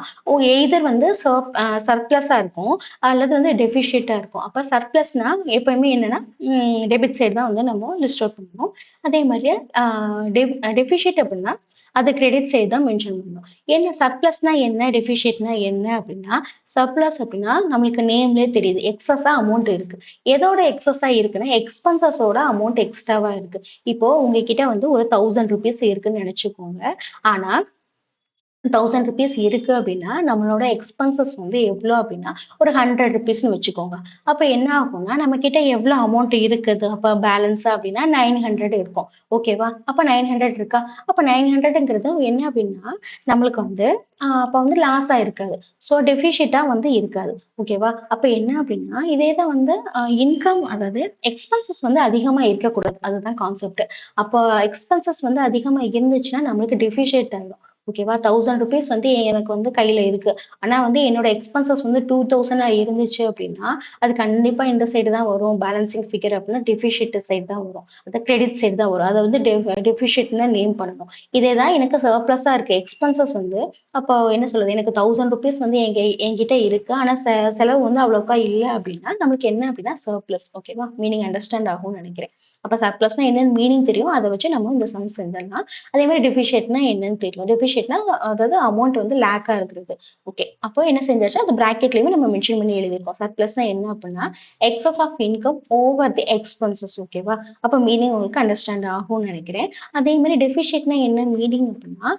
எய்தர் வந்து சர்ப்ளஸா இருக்கும் அல்லது வந்து டெபிஷியட்டா இருக்கும். அப்ப சர்ப்ளஸ்னா எப்பயுமே என்னன்னா டெபிட் சைடு தான் வந்து நம்ம லிஸ்ட் அவுட் பண்ணணும். அதே மாதிரி டெபிஷியட் அப்படின்னா அது கிரெடிட் சைடு தான் மென்ஷன் பண்ணணும். என்ன சர்ப்ளஸ்னா என்ன, டெபிஷியட்னா என்ன அப்படின்னா, சர்ப்ளஸ் அப்படின்னா நம்மளுக்கு நேம்லேயே தெரியுது, எக்ஸஸா அமௌண்ட் இருக்கு. எதோட எக்ஸஸா இருக்குன்னா எக்ஸ்பென்சஸோட அமௌண்ட் எக்ஸ்ட்ராவா இருக்கு. இப்போ உங்ககிட்ட வந்து ஒரு 1000 rupees இருக்குன்னு நினைச்சுக்கோங்க. ஆனா 1000 rupees இருக்கு அப்படின்னா நம்மளோட எக்ஸ்பென்சஸ் வந்து எவ்வளோ அப்படின்னா ஒரு 100 rupeesன்னு வச்சுக்கோங்க. அப்ப என்ன ஆகும்னா நம்ம கிட்ட எவ்வளோ அமௌண்ட் இருக்குது அப்ப பேலன்ஸா அப்படின்னா 900 இருக்கும். ஓகேவா? அப்ப 900 இருக்கா? அப்ப 900ங்கிறது என்ன அப்படின்னா நம்மளுக்கு வந்து அப்ப வந்து லாஸ் ஆயிருக்காது. ஸோ டெபிஷிட்டா வந்து இருக்காது. ஓகேவா? அப்ப என்ன அப்படின்னா இதே தான் வந்து இன்கம், அதாவது எக்ஸ்பென்சஸ் வந்து அதிகமா இருக்கக்கூடாது. அதுதான் கான்செப்ட். அப்போ எக்ஸ்பென்சஸ் வந்து அதிகமா இருந்துச்சுன்னா நம்மளுக்கு டெபிஷியேட் ஆயிடும். ஓகேவா? 1000 rupees வந்து எனக்கு வந்து கையில இருக்கு. ஆனா வந்து என்னோட எக்ஸ்பென்சஸ் வந்து 2000 இருந்துச்சு அப்படின்னா, அது கண்டிப்பா இந்த சைடு தான் வரும். பேலன்சிங் ஃபிகர் அப்படின்னா டெபிஷியட் சைடு தான் வரும். அது கிரெடிட் சைடு தான் வரும். அத வந்து டெபிஷியட்ன்னு நேம் பண்ணணும். இதே தான் எனக்கு சர்ப்ளஸா இருக்கு. எக்ஸ்பென்சஸ் வந்து அப்போ என்ன சொல்றது? எனக்கு 1000 rupees வந்து என்கிட்ட இருக்கு. ஆனா செலவு வந்து அவ்வளோக்கா இல்ல அப்படின்னா, நமக்கு என்ன அப்படின்னா சர்ப்ளஸ். ஓகேவா? மீனிங் அண்டர்ஸ்டாண்ட் ஆகும்னு நினைக்கிறேன். அப்ப சர்ப்ளஸ்னா என்னன்னு மீனிங் தெரியும். அத வச்சு நம்ம இந்த சம் செஞ்சிடலாம். அதே மாதிரி டெபிஷியட்னா என்னன்னு தெரியும். டெபிஷியட்னா அதாவது அமௌண்ட் வந்து லேக்கா இருக்கிறது. ஓகே. அப்போ என்ன செஞ்சாச்சு, அந்த பிராக்கெட்லயுமே நம்ம மென்ஷன் பண்ணி எழுதியிருக்கோம். சர்ப்ளஸ்னா என்ன அப்படின்னா excess of income over the expenses. ஓகேவா? அப்ப மீனிங் உங்களுக்கு அண்டர்ஸ்டாண்ட் ஆகும்னு நினைக்கிறேன். அதே மாதிரி டெபிஷியட்னா என்ன மீனிங் அப்படின்னா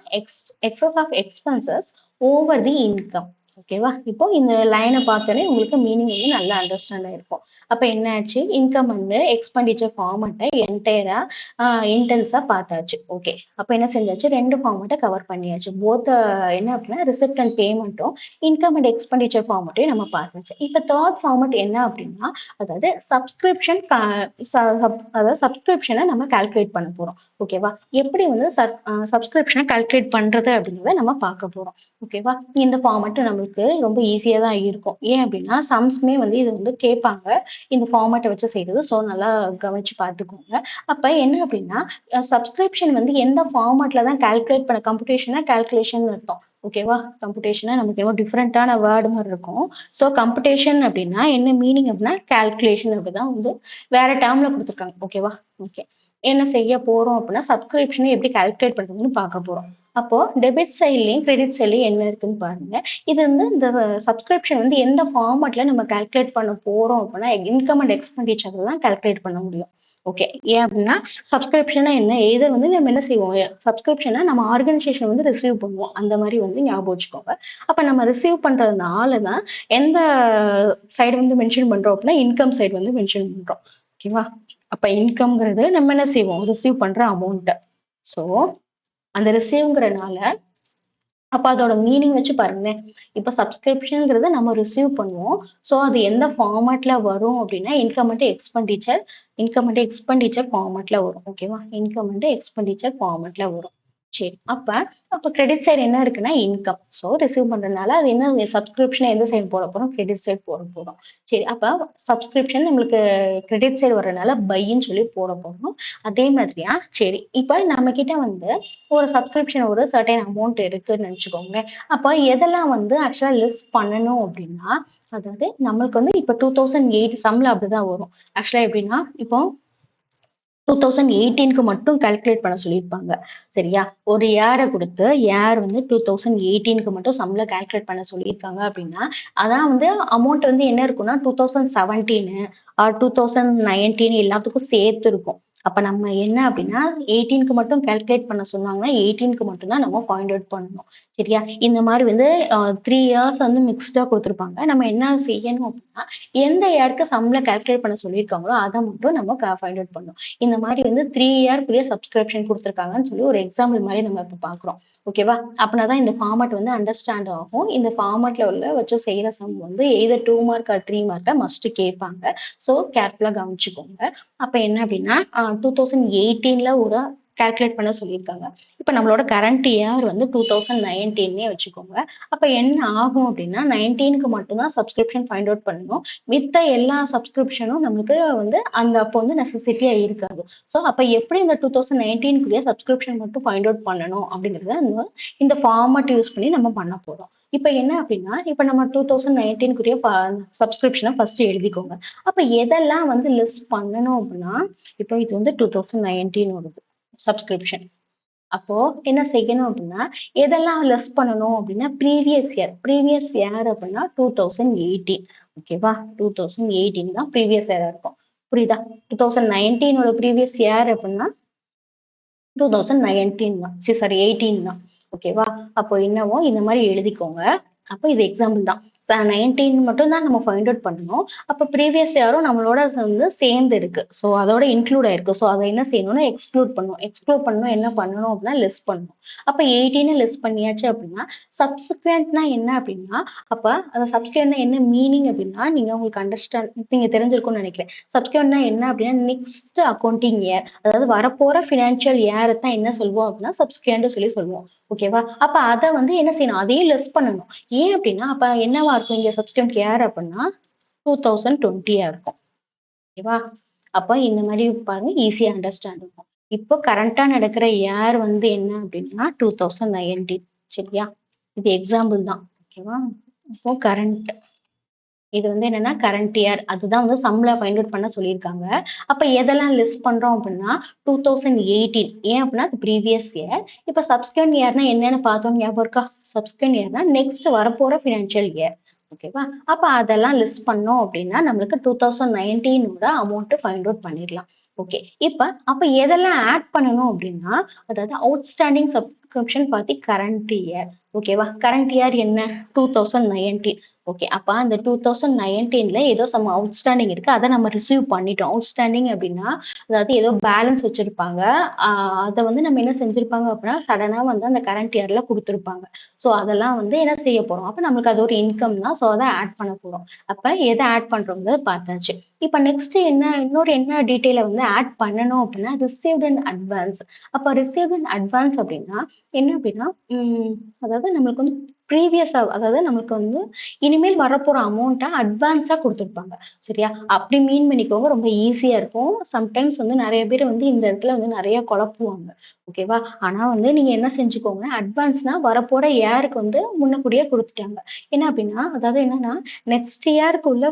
excess of expenses over the income. ஓகேவா? இப்போ இந்த லைனை பார்த்தோன்னே உங்களுக்கு மீனிங் வந்து நல்லா அண்டர்ஸ்டாண்ட் ஆயிருக்கும். அப்ப என்ன ஆச்சு, இன்கம் அண்ட் எக்ஸ்பெண்டிச்சர் ஃபார்மட்டை என்டையரா இன்டென்ஸா பார்த்தாச்சு. ஓகே. அப்ப என்ன செஞ்சாச்சு, 2 ஃபார்மட்டை கவர் பண்ணியாச்சு. போத் என்ன அப்படின்னா ரிசிப்ட் அண்ட் பேமெண்ட்டும் இன்கம் அண்ட் எக்ஸ்பெண்டிச்சர் ஃபார்மட்டையும் நம்ம பார்த்தாச்சு. இப்ப தேர்ட் ஃபார்மட் என்ன அப்படின்னா அதாவது சப்ஸ்கிரிப்ஷன், அதாவது சப்ஸ்கிரிப்ஷனை நம்ம கால்குலேட் பண்ண போறோம். ஓகேவா? எப்படி வந்து சப்ஸ்கிரிப்ஷனை கால்குலேட் பண்றது அப்படிங்கிறத நம்ம பார்க்க போறோம். ஓகேவா? இந்த ஃபார்மட் நம்மளுக்கு ரொம்ப ஈஸியா தான் இருக்கும். ஏன் அப்படின்னா சம்ஸ்மே வந்து இது வந்து கேட்பாங்க இந்த ஃபார்மட்டை வச்சு செய்யறது. ஸோ நல்லா கவனிச்சு பார்த்துக்கோங்க. அப்ப என்ன அப்படின்னா சப்ஸ்கிரிப்ஷன் வந்து எந்த ஃபார்மட்ல தான் கால்குலேட் பண்ண, கம்ப்யூட்டேஷனா கால்குலேஷன் அர்த்தம். ஓகேவா? கம்ப்யூட்டேஷனா நமக்கு ரொம்ப டிஃப்ரெண்டான வேர்டு மாதிரி இருக்கும். ஸோ கம்ப்யூட்டேஷன் அப்படின்னா என்ன மீனிங் அப்படின்னா கால்குலேஷன் அப்படிதான் வந்து வேற டேர்ம்ல கொடுத்துருக்காங்க. ஓகேவா? ஓகே. என்ன செய்ய போறோம் அப்படின்னா சப்ஸ்கிரிப்ஷனை எப்படி கால்குலேட் பண்றதுன்னு பார்க்க போறோம். அப்போ டெபிட் சைட்லயும் கிரெடிட் சைட்லயும் என்ன இருக்குன்னு பாருங்க. இது வந்து இந்த சப்ஸ்கிரிப்ஷன் வந்து எந்த ஃபார்மட்ல நம்ம கால்குலேட் பண்ண போறோம் அப்படின்னா இன்கம் அண்ட் எக்ஸ்பெண்டிச்சர் தான் கால்குலேட் பண்ண முடியும். ஓகே. ஏன் அப்படின்னா சப்ஸ்கிரிப்ஷனா என்ன, எய்தர் வந்து நம்ம என்ன செய்வோம், சப்ஸ்கிரிப்ஷனை நம்ம ஆர்கனைசேஷன் வந்து ரிசீவ் பண்ணுவோம். அந்த மாதிரி வந்து ஞாபகம் வச்சுக்கோங்க. அப்ப நம்ம ரிசீவ் பண்றதுனால தான் எந்த சைடு வந்து மென்ஷன் பண்றோம் அப்படின்னா இன்கம் சைடு வந்து மென்ஷன் பண்றோம். ஓகேவா? அப்ப இன்கம்ங்கிறது நம்ம என்ன செய்வோம், ரிசீவ் பண்ற அமௌண்ட். ஸோ அந்த ரிசீவ்ங்கிறனால அப்ப அதோட மீனிங் வச்சு பாருங்களேன். இப்ப சப்ஸ்கிரிப்ஷன்ங்கிறது நம்ம ரிசீவ் பண்ணுவோம். ஸோ அது எந்த ஃபார்மட்ல வரும் அப்படின்னா இன்கம் அண்ட் எக்ஸ்பெண்டிச்சர் ஃபார்மட்ல வரும். ஓகேவா? இன்கம் அண்ட் எக்ஸ்பெண்டிச்சர் ஃபார்மட்ல வரும். சரி. அப்ப கிரெடிட் சைடு என்ன இருக்குன்னா இன்கம். ஸோ ரிசீவ் பண்றதுனால அது என்ன சப்ஸ்கிரிப்ஷன் எந்த சைடு போட போறோம், கிரெடிட் சைடு போட போறோம். சரி. அப்ப சப்ஸ்கிரிப்ஷன் நம்மளுக்கு கிரெடிட் சைடு வர்றதுனால பைன்னு சொல்லி போட போறோம். அதே மாதிரியா சரி. இப்ப நம்ம கிட்ட வந்து ஒரு சப்ஸ்கிரிப்ஷன் ஒரு சர்டைன் அமௌண்ட் இருக்குன்னு நினைச்சுக்கோங்களேன். அப்ப எதெல்லாம் வந்து ஆக்சுவலா லெஸ் பண்ணணும் அப்படின்னா அதாவது நம்மளுக்கு வந்து இப்ப 2008 சம்ல அப்படிதான் வரும். ஆக்சுவலா எப்படின்னா இப்போ 2018க்கு மட்டும் கால்குலேட் பண்ண சொல்லியிருப்பாங்க. சரியா? ஒரு ஏரை கொடுத்து ஏர் வந்து 2018க்கு மட்டும் சம்ல கால்குலேட் பண்ண சொல்லியிருக்காங்க அப்படின்னா அதான் வந்து அமௌண்ட் வந்து என்ன இருக்கும்னா 2017 ஆர் 2019 எல்லாத்துக்கும் சேர்த்து இருக்கும். அப்ப நம்ம என்ன அப்படின்னா 18க்கு மட்டும் கால்குலேட் பண்ண சொன்னாங்கன்னா 18க்கு மட்டும் தான் நம்ம பாயிண்ட் அவுட் பண்ணணும். சரியா? இந்த மாரி வந்து 3 இயர்ஸ் வந்து மிக்ஸ்டா குடுத்துருப்பாங்க. நம்ம என்ன செய்யணும் அப்டின்னா, எந்த இயர்க்கு சம்பளம் கால்குலேட் பண்ண சொல்லியிருக்காங்களோ, அத மட்டும் நம்ம ஃபைண்ட் அவுட் பண்ணணும். இந்த மாரி வந்து 3 இயர்க்குரிய சப்ஸ்கிரிப்ஷன் குடுத்துருக்காங்கன்னு சொல்லி ஒரு எக்ஸாம்பிள் மாரி நம்ம இப்ப பார்க்குறோம். ஓகேவா? அப்பனா தான் இந்த ஃபார்மேட் வந்து அண்டர்ஸ்டாண்ட் ஆகும். இந்த ஃபார்மேட்ல வச்சு செய்ற சம் வந்து எய்தர் 2 மார்க் ஆர் 3 மார்க்கா மஸ்ட் கேட்பாங்க. ஸோ கேர்ஃபுல்லா கவனிச்சுக்கோங்க. அப்ப என்ன அப்டின்னா, 2018ல ஒரு கால்குலேட் பண்ண சொல்லியிருக்காங்க. இப்ப நம்மளோட கரண்ட் இயர் வந்து 2019ன்னே வச்சுக்கோங்க. அப்ப என்ன ஆகும் அப்டின்னா, 19க்கு மட்டும் தான் சப்ஸ்கிரிப்ஷன் ஃபைண்ட் அவுட் பண்ணணும். மித்த எல்லா சப்ஸ்கிரிப்ஷனும் நமக்கு வந்து அந்த அப்போ வந்து நெசசிட்டியா இருக்காது. ஸோ அப்ப எப்படி இந்த 2019க்குரிய சப்ஸ்கிரிப்ஷன் மட்டும் ஃபைண்ட் அவுட் பண்ணணும் அப்படிங்கிறத இந்த ஃபார்மட் யூஸ் பண்ணி நம்ம பண்ண போறோம். இப்ப என்ன அப்படின்னா, இப்ப நம்ம 2019க்குரிய சப்ஸ்கிரிப்ஷன ஃபர்ஸ்ட் எழுதிக்கோங்க. அப்ப எதெல்லாம் வந்து லிஸ்ட் பண்ணணும் அப்படின்னா, இப்போ இது வந்து 2019 சப்ஸ்கிரிப்ஷன். அப்போ என்ன செய்யணும் அப்படின்னா, எதெல்லாம் லெஸ் பண்ணணும் அப்படின்னா, ப்ரீவியஸ் இயர் அப்படின்னா 2018 ஓகேவா? 2018 தான் ப்ரீவியஸ் இயரா இருக்கும். புரியுதா? 2019 ப்ரீவியஸ் இயர் அப்படின்னா 2019 தான். சாரி 18 தான். ஓகேவா? அப்போ என்னவோ இந்த மாரி எழுதிக்கோங்க. அப்போ இது எக்ஸாம்பிள் தான். 19 மட்டும் தான் நம்ம ஃபைண்ட் அவுட் பண்ணணும். அப்ப ப்ரீவியஸ் இயரும் நம்மளோட வந்து சேர்ந்து இருக்கு. ஸோ அதோட இன்க்ளூட் ஆயிருக்கு. ஸோ அத என்ன செய்யணும்னா எக்ஸ்க்ளூட் பண்ணணும். எக்ஸ்க்ளூட் பண்ணணும் என்ன பண்ணணும் அப்படின்னா லெஸ் பண்ணணும். அப்ப 18 லெஸ் பண்ணியாச்சு அப்படின்னா, சப்சிக்வென்ட்னா என்ன அப்படின்னா, அப்ப அந்த சப்சிக்வென்ட்னா என்ன மீனிங் அப்படின்னா, நீங்க உங்களுக்கு நீங்க தெரிஞ்சிருக்கும்னு நினைக்கிறேன். சப்சிக்வென்ட்னா என்ன அப்படின்னா, நெக்ஸ்ட் அக்கவுண்டிங் இயர் அதாவது வரப்போற ஃபினான்ஷியல் இயர தான் என்ன சொல்வோம் அப்படின்னா, சப்ஸ்கிரிப்ட்னு சொல்லி சொல்லுவோம். ஓகேவா? அப்ப அத வந்து என்ன செய்யணும்? அதையும் லெஸ் பண்ணணும். ஏன் அப்படின்னா, அப்ப என்னவா இருக்கும் இங்க சப்ஸ்கிரிப்ட் இயர் அப்படின்னா 2020 இருக்கும். ஓகேவா? அப்ப இந்த மாரி பாருங்க ஈஸியா அண்டர்ஸ்டாண்ட் இருக்கும். இப்போ கரண்ட்டா நடக்கிற இயர் வந்து என்ன அப்படின்னா 2019 சரியா? இது எக்ஸாம்பிள் தான். ஓகேவா? இப்போ கரண்ட் இது வந்து என்னன்னா கரண்ட் இயர் அதுதான் வந்து சம்ல ஃபைண்ட் அவுட் பண்ண சொல்லியிருக்காங்க. அப்ப எதெல்லாம் லிஸ்ட் பண்றோம் அப்படின்னா 2018 ஏன் அப்படின்னா அது ப்ரீவியஸ் இயர். இப்ப சப்ஸ்கிரிப்ட் இயர்னா என்னன்னு பார்த்தோம் ஞாபகம் இருக்கா? சப்ஸ்கிரிப்ட் இயர்னா நெக்ஸ்ட் வரப்போற ஃபினான்ஷியல் இயர். ஓகேவா? அப்ப அதெல்லாம் லிஸ்ட் பண்ணோம் அப்படின்னா நம்மளுக்கு 2019ஓட அமௌண்ட் ஃபைண்ட் அவுட் பண்ணிடலாம். ஓகே. அப்ப எதெல்லாம் ஆட் பண்ணணும் அப்படின்னா, அதாவது outstanding subscription for the current year. ஓகேவா? கரண்ட் இயர் என்ன? 2019 ஓகே. அப்ப அந்த 2019ல ஏதோ சம் அவுட்ஸ்டாண்டிங் இருக்கு. அத நம்ம ரிசீவ் பண்ணிட்டோம். அவுட்ஸ்டாண்டிங் அப்படின்னா, அதாவது ஏதோ பேலன்ஸ் வச்சிருப்பாங்க. ஆ அத வந்து நம்ம என்ன செஞ்சிருப்பாங்க அப்படின்னா, சடனா வந்து அந்த கரண்ட் இயர்ல குடுத்துருப்பாங்க. ஸோ அதெல்லாம் வந்து என்ன செய்ய போறோம்? அப்ப நம்மளுக்கு அது ஒரு இன்கம் தான். ஸோ அத ஆட் பண்ண போறோம். அப்ப எத ஆட் பண்றோம்ங்கிறத பார்த்தாச்சு. இப்ப நெக்ஸ்ட் இன்னொரு என்ன டீட்டெயில வந்து ஆட் பண்ணணும் அப்படின்னா, ரிசீவ்ட் இன் அட்வான்ஸ். அப்ப ரிசீவ்ட் இன் அட்வான்ஸ் அப்படின்னா, என்ன அப்படின்னா, அதாவது நம்மளுக்கு வந்து அதாவது நம்மளுக்கு வந்து இனிமேல் வரப்போற அமௌண்ட்ட அட்வான்ஸா குடுத்துருப்பாங்க. சரியா? அப்படி மீன் பண்ணிக்கோங்க. ரொம்ப ஈஸியா இருக்கும். சம்டைம்ஸ் வந்து நெறைய பேர் வந்து இந்த இடத்துல வந்து நெறைய குழப்புவாங்க. ஓகேவா? ஆனா வந்து நீங்க என்ன செஞ்சுக்கோங்க, அட்வான்ஸ்னா வரப்போற இயருக்கு வந்து முன்னக்கூட்டியே குடுத்துட்டாங்க. என்ன அப்படின்னா, அதாவது என்னன்னா, நெக்ஸ்ட் இயருக்கு உள்ள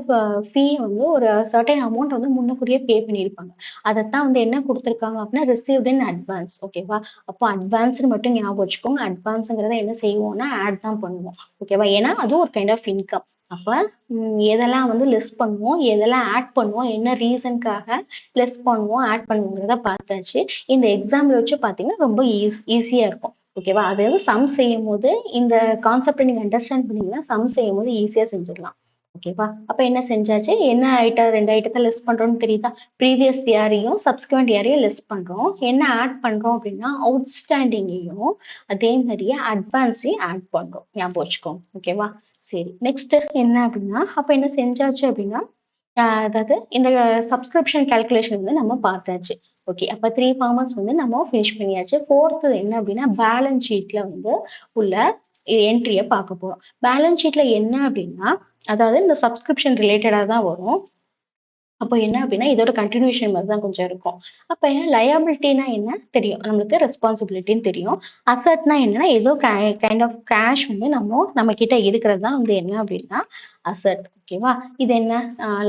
ஃபீ வந்து ஒரு சர்டைன் அமௌண்ட் வந்து முன்னக்கூட்டியே பே பண்ணியிருப்பாங்க. அதத்தான் வந்து என்ன குடுத்துருக்காங்க அப்படின்னா, ரிசீவ்ட் இன் அட்வான்ஸ். ஓகேவா? அப்போ அட்வான்ஸ்ன்னு மட்டும் ஞாபகம் வச்சுக்கோங்க. அட்வான்ஸ்ங்கிறத என்ன செய்வோம்னா, ஆட் தான் பண்ணுவோம். ஓகேவா? ஏன்னா அதுவும் ஒரு கைண்ட் ஆஃப் இன்கம். அப்ப எதெல்லாம் வந்து லெஸ் பண்ணுவோம், எதெல்லாம் ஆட் பண்ணுவோம், என்ன ரீசன்க்காக லெஸ் பண்ணுவோம், ஆட் பண்ணுவோங்கிறத பார்த்தாச்சு. இந்த எக்ஸாம்பிள் வச்சு பார்த்தீங்கன்னா, ரொம்ப ஈஸியா இருக்கும். ஓகேவா? அதாவது சம் செய்யும்போது இந்த கான்செப்ட்ட நீங்க அண்டர்ஸ்டாண்ட் பண்ணீங்கன்னா, சம் செய்யும்போது ஈஸியா செஞ்சிடலாம். ஓகேவா? அப்ப என்ன செஞ்சாச்சு? என்ன ஐட்டம் 2 ஐட்டத்த லெஸ் பண்றோம்னு தெரியுதா? ப்ரீவியஸ் இயரையும், சப்சிக்வெண்ட் இயரையும் லெஸ் பண்றோம். என்ன ஆட் பண்றோம் அப்படின்னா, அவுட்ஸ்டாண்டிங்கையும் அதே மாரியே அட்வான்ஸையும் ஆட் பண்றோம். ஞாபகம் வச்சுக்கோங்க. ஓகேவா? சரி. நெக்ஸ்ட் என்ன அப்படின்னா, அப்ப என்ன செஞ்சாச்சு அப்படின்னா, அதாவது இந்த சப்ஸ்கிரிப்ஷன் கால்குலேஷன் வந்து நம்ம பார்த்தாச்சு. ஓகே. அப்ப 3 ஃபார்மட்ஸ் வந்து நம்ம ஃபினிஷ் பண்ணியாச்சு. 4த் என்ன அப்படின்னா, பேலன்ஸ் ஷீட்ல வந்து உள்ள என்ட்ரிய பார்க்க போறோம். பேலன்ஸ் ஷீட்ல என்ன அப்படின்னா, அதாவது இந்த சப்ஸ்கிரிப்ஷன் ரிலேட்டடா தான் வரும். அப்போ என்ன அப்படின்னா, இதோட கன்டினியூஷன் மாரி தான் கொஞ்சம் இருக்கும். அப்ப லயபிலிட்டினா என்ன தெரியும். நம்மளுக்கு ரெஸ்பான்சிபிலிட்டின்னு தெரியும். அசெட்னா என்னன்னா, ஏதோ கைண்ட் ஆஃப் கேஷ் வந்து நம்ம கிட்ட இருக்கிறது தான் வந்து என்ன அப்படின்னா, அசட். ஓகேவா? இது என்ன?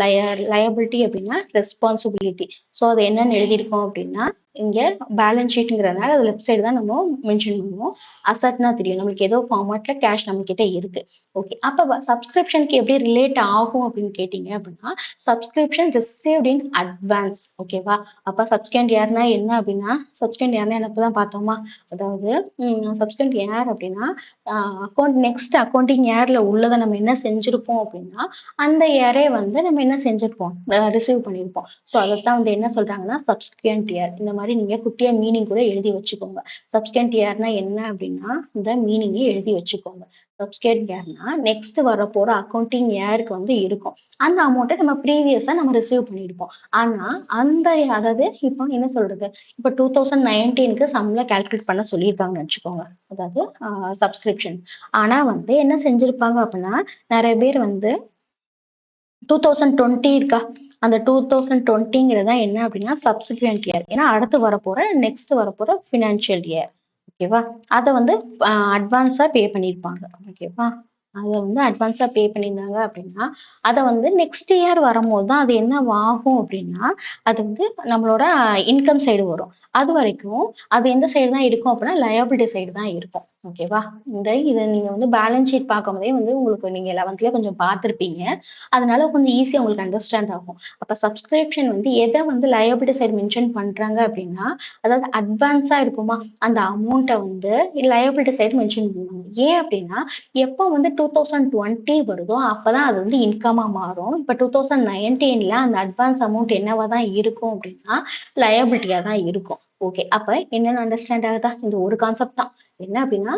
லயபிலிட்டி அப்படின்னா ரெஸ்பான்சிபிலிட்டி. ஸோ அது என்னன்னு எழுதியிருக்கோம் அப்படின்னா, இங்க பேலன்ஸ் ஷீட்ங்கிறதுனால அது லெஃப்ட் சைடு தான் நம்ம மென்ஷன் பண்ணுவோம். அசட்னா தெரியும். நம்மளுக்கு ஏதோ ஃபார்மேட்ல கேஷ் நம்ம கிட்ட இருக்கு. ஓகே. அப்ப சப்ஸ்கிரிப்ஷனுக்கு எப்படி ரிலேட் ஆகும் அப்படின்னு கேட்டீங்க அப்படின்னா, சப்ஸ்கிரிப்ஷன் ரிசீவ்ட் இன் அட்வான்ஸ். ஓகேவா? அப்ப சப்ஸ்கிரைண்ட் யார்னா என்ன அப்படின்னா, சப்ஸ்கிரைண்ட் யார்னா இப்பதான் பார்த்தோமா? அதாவது சப்ஸ்கிரைண்ட் யார் அப்படின்னா, நெக்ஸ்ட் அக்கவுண்டிங் இயர்ல உள்ளத நம்ம என்ன செஞ்சிருப்போம் அப்படின்னா, அந்த இயரே வந்து நம்ம என்ன செஞ்சிருப்போம்? ரிசீவ் பண்ணியிருப்போம். ஸோ அதத்தான் வந்து என்ன சொல்றாங்கன்னா, சப்ஸ்கிரைண்ட் இயர். இந்த மாதிரி நீங்க குட்டியா மீனிங் கூட எழுதி வச்சுக்கோங்க. சப்ஸ்கிரைண்ட் இயர்னா என்ன அப்படின்னா, இந்த மீனிங்கை எழுதி வச்சுக்கோங்க. சப்ஸ்கிரைண்ட் இயர்னா நெக்ஸ்ட் வரப்போற அக்கவுண்டிங் இயருக்கு வந்து இருக்கும். அந்த அமௌண்ட்டை நம்ம ப்ரீவியஸா நம்ம ரிசீவ் பண்ணியிருப்போம். ஆனா அந்த அதாவது இப்போ என்ன சொல்றது? இப்போ 2019க்கு சம்ல கால்குலேட் பண்ண சொல்லியிருக்காங்கன்னு வச்சுக்கோங்க. அதாவது சப்ஸ்கிரிப்ஷன். ஆனா வந்து என்ன செஞ்சிருப்பாங்க அப்படின்னா, நிறைய பேர் வந்து 2020 இருக்கா? அந்த 2020ங்கிறது தான் என்ன அப்படின்னா சப்சிக்வெண்ட் இயர். ஏன்னா அடுத்து வரப்போற நெக்ஸ்ட் வரப்போற ஃபினான்ஷியல் இயர். ஓகேவா? அத வந்து அட்வான்ஸா பே பண்ணியிருப்பாங்க. ஓகேவா? அத வந்து அட்வான்ஸா பே பண்ணியிருந்தாங்க அப்படின்னா, அத வந்து நெக்ஸ்ட் இயர் வரும்போது தான் அது என்னவாகும் அப்படின்னா, அது வந்து நம்மளோட இன்கம் சைடு வரும். அதுவரைக்கும் அது எந்த சைடு தான் இருக்கும் அப்படின்னா, லயபிலிட்டி சைடு தான் இருக்கும். ஓகேவா? இத நீங்க வந்து பேலன்ஸ் ஷீட் பார்க்கும்போதே வந்து உங்களுக்கு நீங்க 11த்லயே கொஞ்சம் பார்த்திருப்பீங்க. அதனால கொஞ்சம் ஈஸியா உங்களுக்கு அண்டர்ஸ்டாண்ட் ஆகும். அப்ப சப்ஸ்கிரிப்ஷன் வந்து எத வந்து லயபிலிட்டி சைடு மென்ஷன் பண்றாங்க அப்படின்னா, அதாவது அட்வான்ஸா இருக்குமா, அந்த அமௌண்ட்ட வந்து லயபிலிட்டி சைடு மென்ஷன் பண்ணுவாங்க. ஏன் அப்படின்னா, எப்போ வந்து 2020 வருதோ அப்பதான் அது வந்து இன்கமா மாறும். இப்ப 2019ல அந்த அட்வான்ஸ் அமௌண்ட் என்னவா தான் இருக்கும் அப்படின்னா, லயபிலிட்டியா தான் இருக்கும். ஓகே. அப்ப என்னன்னு அண்டர்ஸ்டாண்ட் ஆகுதா? இந்த ஒரு கான்செப்ட் தான். என்ன அப்படின்னா,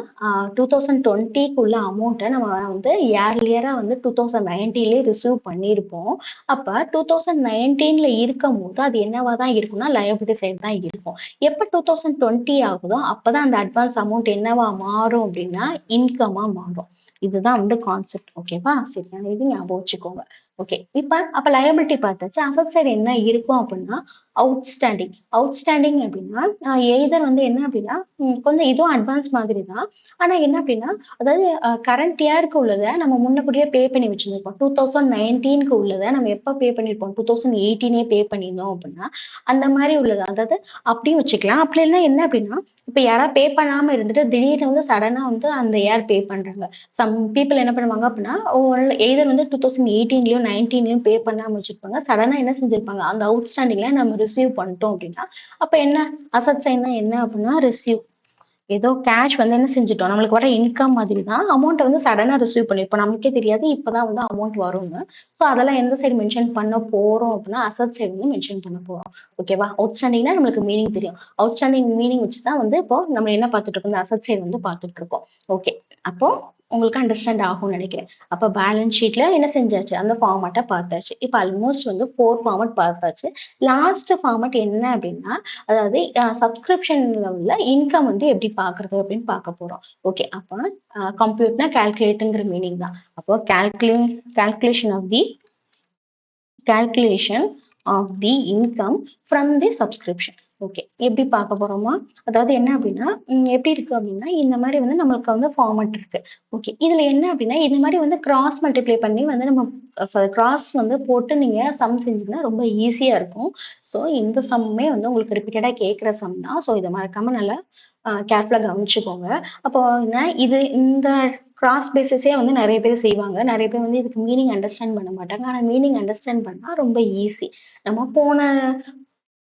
2020க்கு உள்ள அமௌண்ட்ட நம்ம வந்து இயர்லியரா வந்து 2019லயே ரிசீவ் பண்ணியிருப்போம். அப்ப 2019ல இருக்கும்போது அது என்னவா தான் இருக்கும்னா, லயபிலிட்டி சைடு தான் இருக்கும். எப்ப 2020 ஆகுதோ அப்பதான் அந்த அட்வான்ஸ் அமௌண்ட் என்னவா மாறும் அப்படின்னா, இன்கமா மாறும். இதுதான் வந்து கான்செப்ட். ஓகேவா? சரியா? இது ஞாபகம் வச்சுக்கோங்க. ஓகே. இப்ப அப்ப லயபிலிட்டி பார்த்தாச்சு. அசெட் சைடு என்ன இருக்கும் அப்படின்னா, அவுட்ஸ்டாண்டிங். அவுட்ஸ்டாண்டிங் அப்படின்னா, எய்தர் வந்து என்ன அப்படின்னா, கொஞ்சம் இதுவும் அட்வான்ஸ் மாதிரி தான். ஆனா என்ன அப்படின்னா, அதாவது கரண்ட் இயருக்கு உள்ளத நம்ம முன்னக்கூட்டியே பே பண்ணி வச்சிருந்திருப்போம். 2019க்கு உள்ளத நம்ம எப்ப பே பண்ணியிருப்போம்? 2018 பே பண்ணியிருந்தோம் அப்படின்னா, அந்த மாரி உள்ளது. அதாவது அப்படியும் வச்சுக்கலாம். அப்படி இல்லைன்னா என்ன அப்படின்னா, இப்ப யாராவது பே பண்ணாம இருந்துட்டு திடீர்னு வந்து சடனா வந்து அந்த இயர் பே பண்றாங்க. சம் பீப்பிள் என்ன பண்ணுவாங்க அப்படின்னா, எய்தர் வந்து 2018லயோ, 19லயோ பே பண்ணாம வச்சிருப்பாங்க. சடனா என்ன செஞ்சிருப்பாங்க, அந்த அவுட்ஸ்டாண்டிங்ல நம்ம ரிசீவ் பண்ணிட்டோம் அப்படின்னா, அப்ப என்ன அசெட் சைடுனா என்ன அப்படின்னா ரிசீவ். ஏதோ கேஷ் வந்து என்ன செஞ்சுட்டோம், நம்மளுக்கு வர இன்கம் மாதிரி தான் அமௌண்ட்ட வந்து சடனா ரிசீவ் பண்ணியிருப்போம். நமக்கே தெரியாது இப்பதான் வந்து அமௌண்ட் வரும்னு. ஸோ அதெல்லாம் எந்த சைடு மென்ஷன் பண்ண போறோம் அப்படின்னா, அசெட் சைடு வந்து மென்ஷன் பண்ண போறோம். ஓகேவா? அவுட்ஸ்டாண்டிங்னா நம்மளுக்கு மீனிங் தெரியும். அவுட்ஸ்டாண்டிங் மீனிங் வச்சு தான் வந்து இப்போ நம்ம என்ன பார்த்துட்டு இருக்கோம், இந்த அசெட் சைடு வந்து பார்த்துட்டு இருக்கோம். ஓகே. அப்போ உங்களுக்கு அண்டர்ஸ்டாண்ட் ஆகும்னு நினைக்கிறேன். அப்ப பேலன்ஸ் ஷீட்ல என்ன செஞ்சாச்சு, அந்த ஃபார்மேட்ட பார்த்தாச்சு. இப்ப ஆல்மோஸ்ட் வந்து 4 ஃபார்மேட் பார்த்தாச்சு. லாஸ்ட் ஃபார்மேட் என்ன அப்படின்னா, அதாவது சப்ஸ்கிரிப்ஷன்ல உள்ள இன்கம் வந்து எப்படி பார்க்கறது அப்படின்னு பார்க்க போறோம். ஓகே. அப்ப கம்ப்யூட்னா கால்குலேட்ங்கிற மீனிங் தான். அப்போ calculation of the calculation of the income from the subscription. Okay. எப்படி பார்க்க போறோமா? அதாவது என்ன அப்படின்னா, எப்படி இருக்கு அப்படின்னா, இந்த மாதிரி வந்து நம்மளுக்கு வந்து ஃபார்மேட் இருக்கு. ஓகே. இதுல என்ன அப்படின்னா, இந்த மாதிரி வந்து கிராஸ் மல்டிப்ளை பண்ணி வந்து நம்ம கிராஸ் வந்து போட்டு நீங்க சம் செஞ்சீங்கன்னா ரொம்ப ஈஸியா இருக்கும். ஸோ இந்த சம்மே வந்து உங்களுக்கு ரிப்பீட்டடா கேட்கிற சம் தான். ஸோ இதை மறக்காம நல்லா கேர்ஃபுல்லா கவனிச்சுக்கோங்க. அப்போ என்ன இந்த கிராஸ் பேசிஸே வந்து நெறைய பேர் செய்வாங்க. நெறைய பேர் வந்து இதுக்கு மீனிங் அண்டர்ஸ்டாண்ட் பண்ண மாட்டாங்க. ஆனா மீனிங் அண்டர்ஸ்டாண்ட் பண்ணா ரொம்ப ஈஸி. நம்ம போன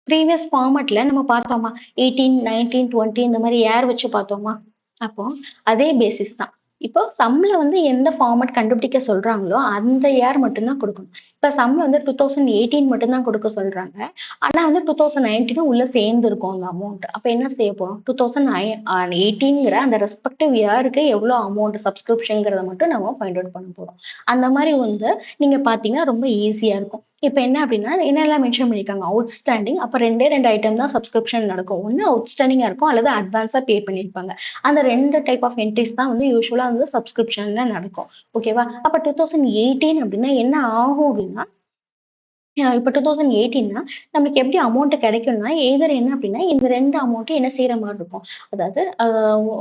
ப்ரீவியஸ் ஃபார்மட்ல நம்ம பார்த்தோமா? 18, 19, 20 இந்த மாரி இயர் வச்சு பார்த்தோமா? அப்போ அதே பேசிஸ் தான். இப்போ சம்ல வந்து எந்த ஃபார்மட் கண்டுபிடிக்க சொல்றாங்களோ, அந்த இயர் மட்டும் தான் குடுக்கணும். இப்ப சம்ல வந்து 2018 மட்டும் தான் குடுக்க சொல்றாங்க. ஆனா வந்து 2019 உள்ள சேர்ந்திருக்கும் அந்த அமௌண்ட். அப்ப என்ன செய்ய போறோம்? 2018ங்கிற அந்த ரெஸ்பெக்டிவ் இயருக்கு எவ்வளோ அமௌண்ட் சப்ஸ்கிரிப்ஷன்ங்கிறத மட்டும் நம்ம ஃபைண்ட் அவுட் பண்ண போறோம். அந்த மாரி வந்து நீங்க பார்த்தீங்கன்னா ரொம்ப ஈஸியா இருக்கும். இப்ப என்ன அப்படின்னா, என்னெல்லாம் மென்ஷன் பண்ணியிருக்காங்க? அவுட்ஸ்டாண்டிங். அப்ப 2 ஐட்டம் தான் சப்ஸ்கிரிப்ஷன் நடக்கும். ஒண்ணு அவுட்ஸ்டாண்டிங்கா இருக்கும் அல்லது அட்வான்ஸா பே பண்ணியிருப்பாங்க. அந்த 2 டைப் ஆஃப் என்ட்ரீஸ் தான் வந்து யூசுவலா வந்து சப்ஸ்கிரிப்ஷன்ல நடக்கும். ஓகேவா? அப்ப 2018 அப்படின்னா என்ன ஆகும் அப்படின்னா, இப்ப 2018னா நம்மளுக்கு எப்படி அமௌண்ட் கிடைக்கும்னா, எய்தர் என்ன அப்படின்னா, இந்த 2 அமௌண்ட்டும் என்ன செய்ற மாரி இருக்கும். அதாவது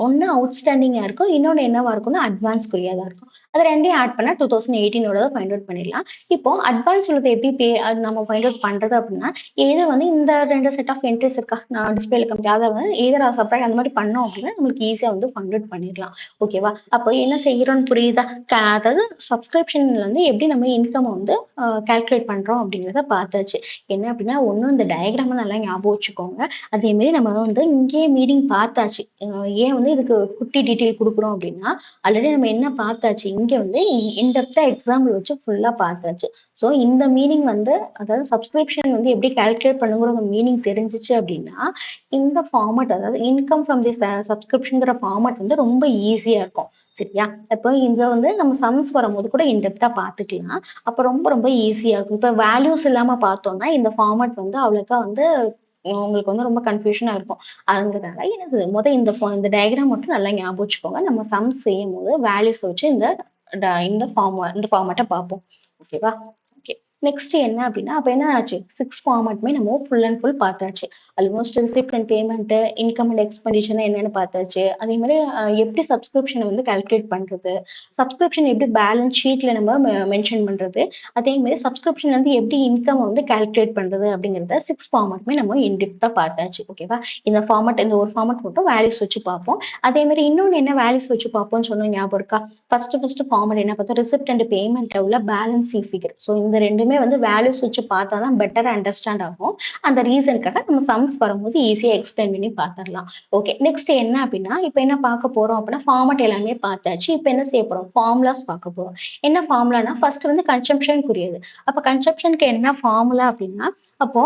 ஒண்ணு அவுட்ஸ்டாண்டிங்கா இருக்கும். இன்னொன்னு என்னவா இருக்கும்னா, அட்வான்ஸ்க்குரியதா தான் இருக்கும். அது 2யும் ஆட் பண்ணா 2018ஓடத ஃபைண்ட் அவுட் பண்ணிடலாம். இப்போ அட்வான்ஸ் உள்ளத எப்படி அது நம்ம ஃபைண்ட் அவுட் பண்றது அப்படின்னா, எய்தர் வந்து இந்த 2 செட் ஆஃப் என்ட்ரீஸ் இருக்கா? நான் டிஸ்ப்ளேல காமிக்கிறேன். அத வந்து எய்தர் சப்ட்ராக்ட் அந்த மாரி பண்ணோம் அப்படின்னா, நம்மளுக்கு ஈஸியா வந்து ஃபைண்ட் அவுட் பண்ணிடலாம். ஓகேவா? அப்போ என்ன செய்றோம்னு புரியுதா? அதாவது சப்ஸ்கிரிப்ஷன்ல வந்து எப்படி நம்ம இன்கம் வந்து கால்குலேட் பண்றோம் அப்படிங்கிறத பார்த்தாச்சு. என்ன அப்படின்னா, ஒண்ணும் இந்த டயகிராம நல்லா ஞாபகம் வச்சுக்கோங்க. அதேமாரி நம்ம வந்து இங்கேயே மீனிங் பார்த்தாச்சு. ஏன் வந்து இதுக்கு குட்டி டீட்டெயில் குடுக்குறோம் அப்படின்னா, ஆல்ரெடி நம்ம என்ன பார்த்தாச்சு, இங்க வந்து இன் டெப்த்தா எக்ஸாம்பிள் வச்சு ஃபுல்லா பார்த்தாச்சு. ஸோ இந்த மீனிங் வந்து அதாவது சப்ஸ்கிரிப்ஷன் வந்து எப்படி கால்குலேட் பண்ணுங்கிற மீனிங் தெரிஞ்சுச்சு அப்படின்னா, இந்த ஃபார்மட் அதாவது இன்கம் ஃப்ரம் தி சப்ஸ்கிரிப்ஷன்ங்கிற ஃபார்மட் வந்து ரொம்ப ஈஸியா இருக்கும். சரியா? இப்போ இங்க வந்து நம்ம சம்ஸ் வரும்போது கூட இன் டெப்த்தா பார்த்துக்கலாம். அப்ப ரொம்ப ரொம்ப ஈஸியா இருக்கும். இப்ப வேல்யூஸ் இல்லாம பார்த்தோம்னா, இந்த ஃபார்மட் வந்து அவ்வளோக்கா வந்து உங்களுக்கு வந்து ரொம்ப கன்ஃப்யூஷனா இருக்கும். அதனால என்னது இந்த இந்த டயகிராம் மட்டும் நல்லா ஞாபகம் வச்சுக்கோங்க. நம்ம சம்ஸ் செய்யும்போது வேல்யூஸ வச்சு இந்த ஃபார்மட்ட பார்ப்போம். ஓகேவா? ஓகே. நெக்ஸ்ட் என்ன அப்டின்னா, அப்ப என்ன ஆச்சு? 6 ஃபார்மட்டுமே நம்ம ஃபுல் அண்ட் ஃபுல் பார்த்தாச்சு. Almost receipt and payment, income and எக்ஸ்பெண்டிச்சர்னா என்னன்னு பார்த்தாச்சு. அதே மாரி எப்படி சப்ஸ்கிரிப்ஷன வந்து கால்குலேட் பண்றது? சப்ஸ்கிரிப்ஷன் எப்படி பேலன்ஸ் ஷீட்ல நம்ம மென்ஷன் பண்றது? அதே மாரி சப்ஸ்கிரிப்ஷன் வந்து எப்படி இன்கம் வந்து கால்குலேட் பண்றது? அப்படிங்கிறத 6 ஃபார்மட்டுமே நம்ம இன் டெப்த்தா பார்த்தாச்சு. ஓகேவா? இந்த ஒரு ஃபார்மட் மட்டும் வேல்யூஸ் வச்சு பார்ப்போம். அதே மாரி இன்னொன்னு என்ன வேல்யூஸ் வச்சு பார்ப்போம்னு சொன்னோம் ஞாபகம் இருக்கா? ஃபர்ஸ்ட் ஃபார்முலா என்ன பார்த்தோம்? ரிசிப்ட் அண்ட் பேமெண்ட்ல உள்ள பேலன்சிங் ஃபிகர். ஸோ இந்த 2மே வந்து வேல்யூஸ் வச்சு பார்த்தா தான் பெட்டரா அண்டர்ஸ்டாண்ட் ஆகும். அந்த ரீசனுக்காக நம்ம சம்ஸ் வரும்போது ஈஸியா எக்ஸ்பிளைன் பண்ணி பார்த்துரலாம். ஓகே. நெக்ஸ்ட் என்ன அப்படின்னா, இப்ப என்ன பார்க்க போறோம் அப்படின்னா, ஃபார்மட் எல்லாமே பார்த்தாச்சு. இப்ப என்ன செய்ய போறோம்? ஃபார்முலாஸ் பார்க்க போறோம். என்ன ஃபார்முலானா, ஃபர்ஸ்ட் வந்து கன்சம்ப்ஷன்க்குரியது. அப்ப கன்சம்ப்ஷனுக்கு என்ன ஃபார்முலா அப்படின்னா, அப்போ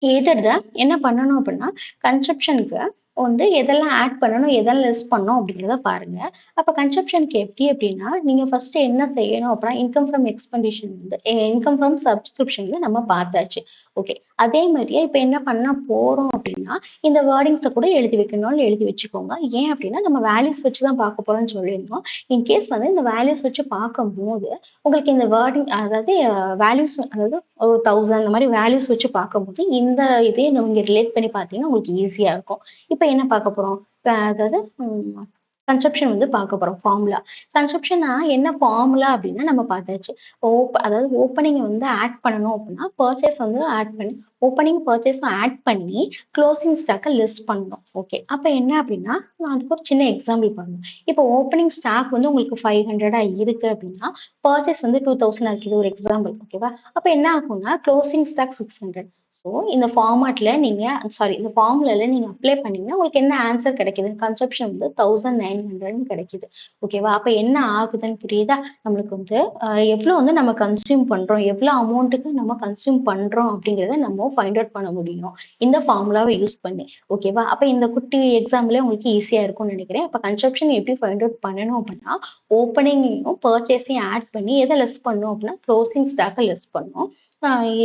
எதிர்த என்ன பண்ணணும் அப்படின்னா, கன்செப்ஷனுக்கு வந்து எதெல்லாம் ஆட் பண்ணணும், எதெல்லாம் லெஸ் பண்ணணும் அப்படிங்கிறத பாருங்க. அப்ப கன்செப்ஷனுக்கு எப்படி அப்படின்னா, நீங்க ஃபர்ஸ்ட் என்ன செய்யணும் அப்படின்னா, இன்கம் ஃப்ரம் எக்ஸ்பெண்டிஷன் வந்து இன்கம் ஃப்ரம் சப்ஸ்கிரிப்ஷன் வந்து நம்ம பார்த்தாச்சு. ஓகே. அதே மாதிரியே இப்ப என்ன பண்ண போறோம் அப்படின்னா, இந்த வேர்டிங்ஸ கூட எழுதி வைக்கணும்னாலும் எழுதி வச்சுக்கோங்க. ஏன் அப்படின்னா, நம்ம வேல்யூஸ் வச்சு தான் பார்க்க போறோம்னு சொல்லியிருந்தோம். இன்கேஸ் வந்து இந்த வேல்யூஸ் வச்சு பார்க்கும்போது, உங்களுக்கு இந்த வேர்டிங் அதாவது வேல்யூஸ் அதாவது ஒரு 1000 அந்த மாரி வேல்யூஸ் வச்சு பார்க்கும்போது, இந்த இதையும் நீங்க ரிலேட் பண்ணி பார்த்தீங்கன்னா, உங்களுக்கு ஈஸியா இருக்கும். இப்ப என்ன பார்க்க போறோம்? அதாவது கன்செப்ஷன் வந்து பார்க்க போறோம். ஃபார்முலா. கன்செப்ஷன்னா என்ன ஃபார்முலா அப்டின்னா நம்ம பார்த்தாச்சு. அதாவது ஓப்பனிங் வந்து ஆட் பண்ணணும் அப்டின்னா, பர்ச்சேஸ் வந்து ஆட் பண்ணி ஓப்பனிங் பர்ச்சேஸும் ஆட் பண்ணி, க்ளோசிங் ஸ்டாக்க லெஸ் பண்ணணும். ஓகே. அப்ப என்ன அப்டின்னா, நான் அதுக்கு ஒரு சின்ன எக்ஸாம்பிள் பாருங்க. இப்போ ஓப்பனிங் ஸ்டாக் வந்து உங்களுக்கு 500 இருக்கு அப்டின்னா, பர்ச்சேஸ் வந்து 2000 இருக்கு. இது ஒரு எக்ஸாம்பிள். ஓகேவா? அப்ப என்ன ஆகும்னா, க்ளோசிங் ஸ்டாக் 600. ஸோ இந்த ஃபார்மேட்ல நீங்க இந்த ஃபார்முலால நீங்க அப்ளை பண்ணீங்கன்னா, உங்களுக்கு என்ன ஆன்சர் கிடைக்குது? கன்சப்ஷன் வந்து 1900ன்னு கிடைக்குது. ஓகேவா? அப்ப என்ன ஆகுதுன்னு புரியுதா? நம்மளுக்கு வந்து எவ்ளோ வந்து நம்ம கன்சியூம் பண்றோம், எவ்ளோ அமௌண்ட்டுக்கு நம்ம கன்சியூம் பண்றோம் அப்படிங்கிறத நம்ம ஃபைண்ட் அவுட் பண்ண முடியும். இந்த ஃபார்முலாவ யூஸ் பண்ணி. ஓகேவா? அப்ப இந்த குட்டி எக்ஸாம்பிளே உங்களுக்கு ஈஸியா இருக்கும்னு நினைக்கிறேன். அப்ப கன்சப்ஷன் எப்படி ஃபைண்ட் அவுட் பண்ணணும் அப்படின்னா, ஓப்பனிங்கையும், பர்ச்சேஸையும் ஆட் பண்ணி எத லெஸ் பண்ணணும் அப்படின்னா, க்ளோசிங் ஸ்டாக்க லெஸ் பண்ணணும்.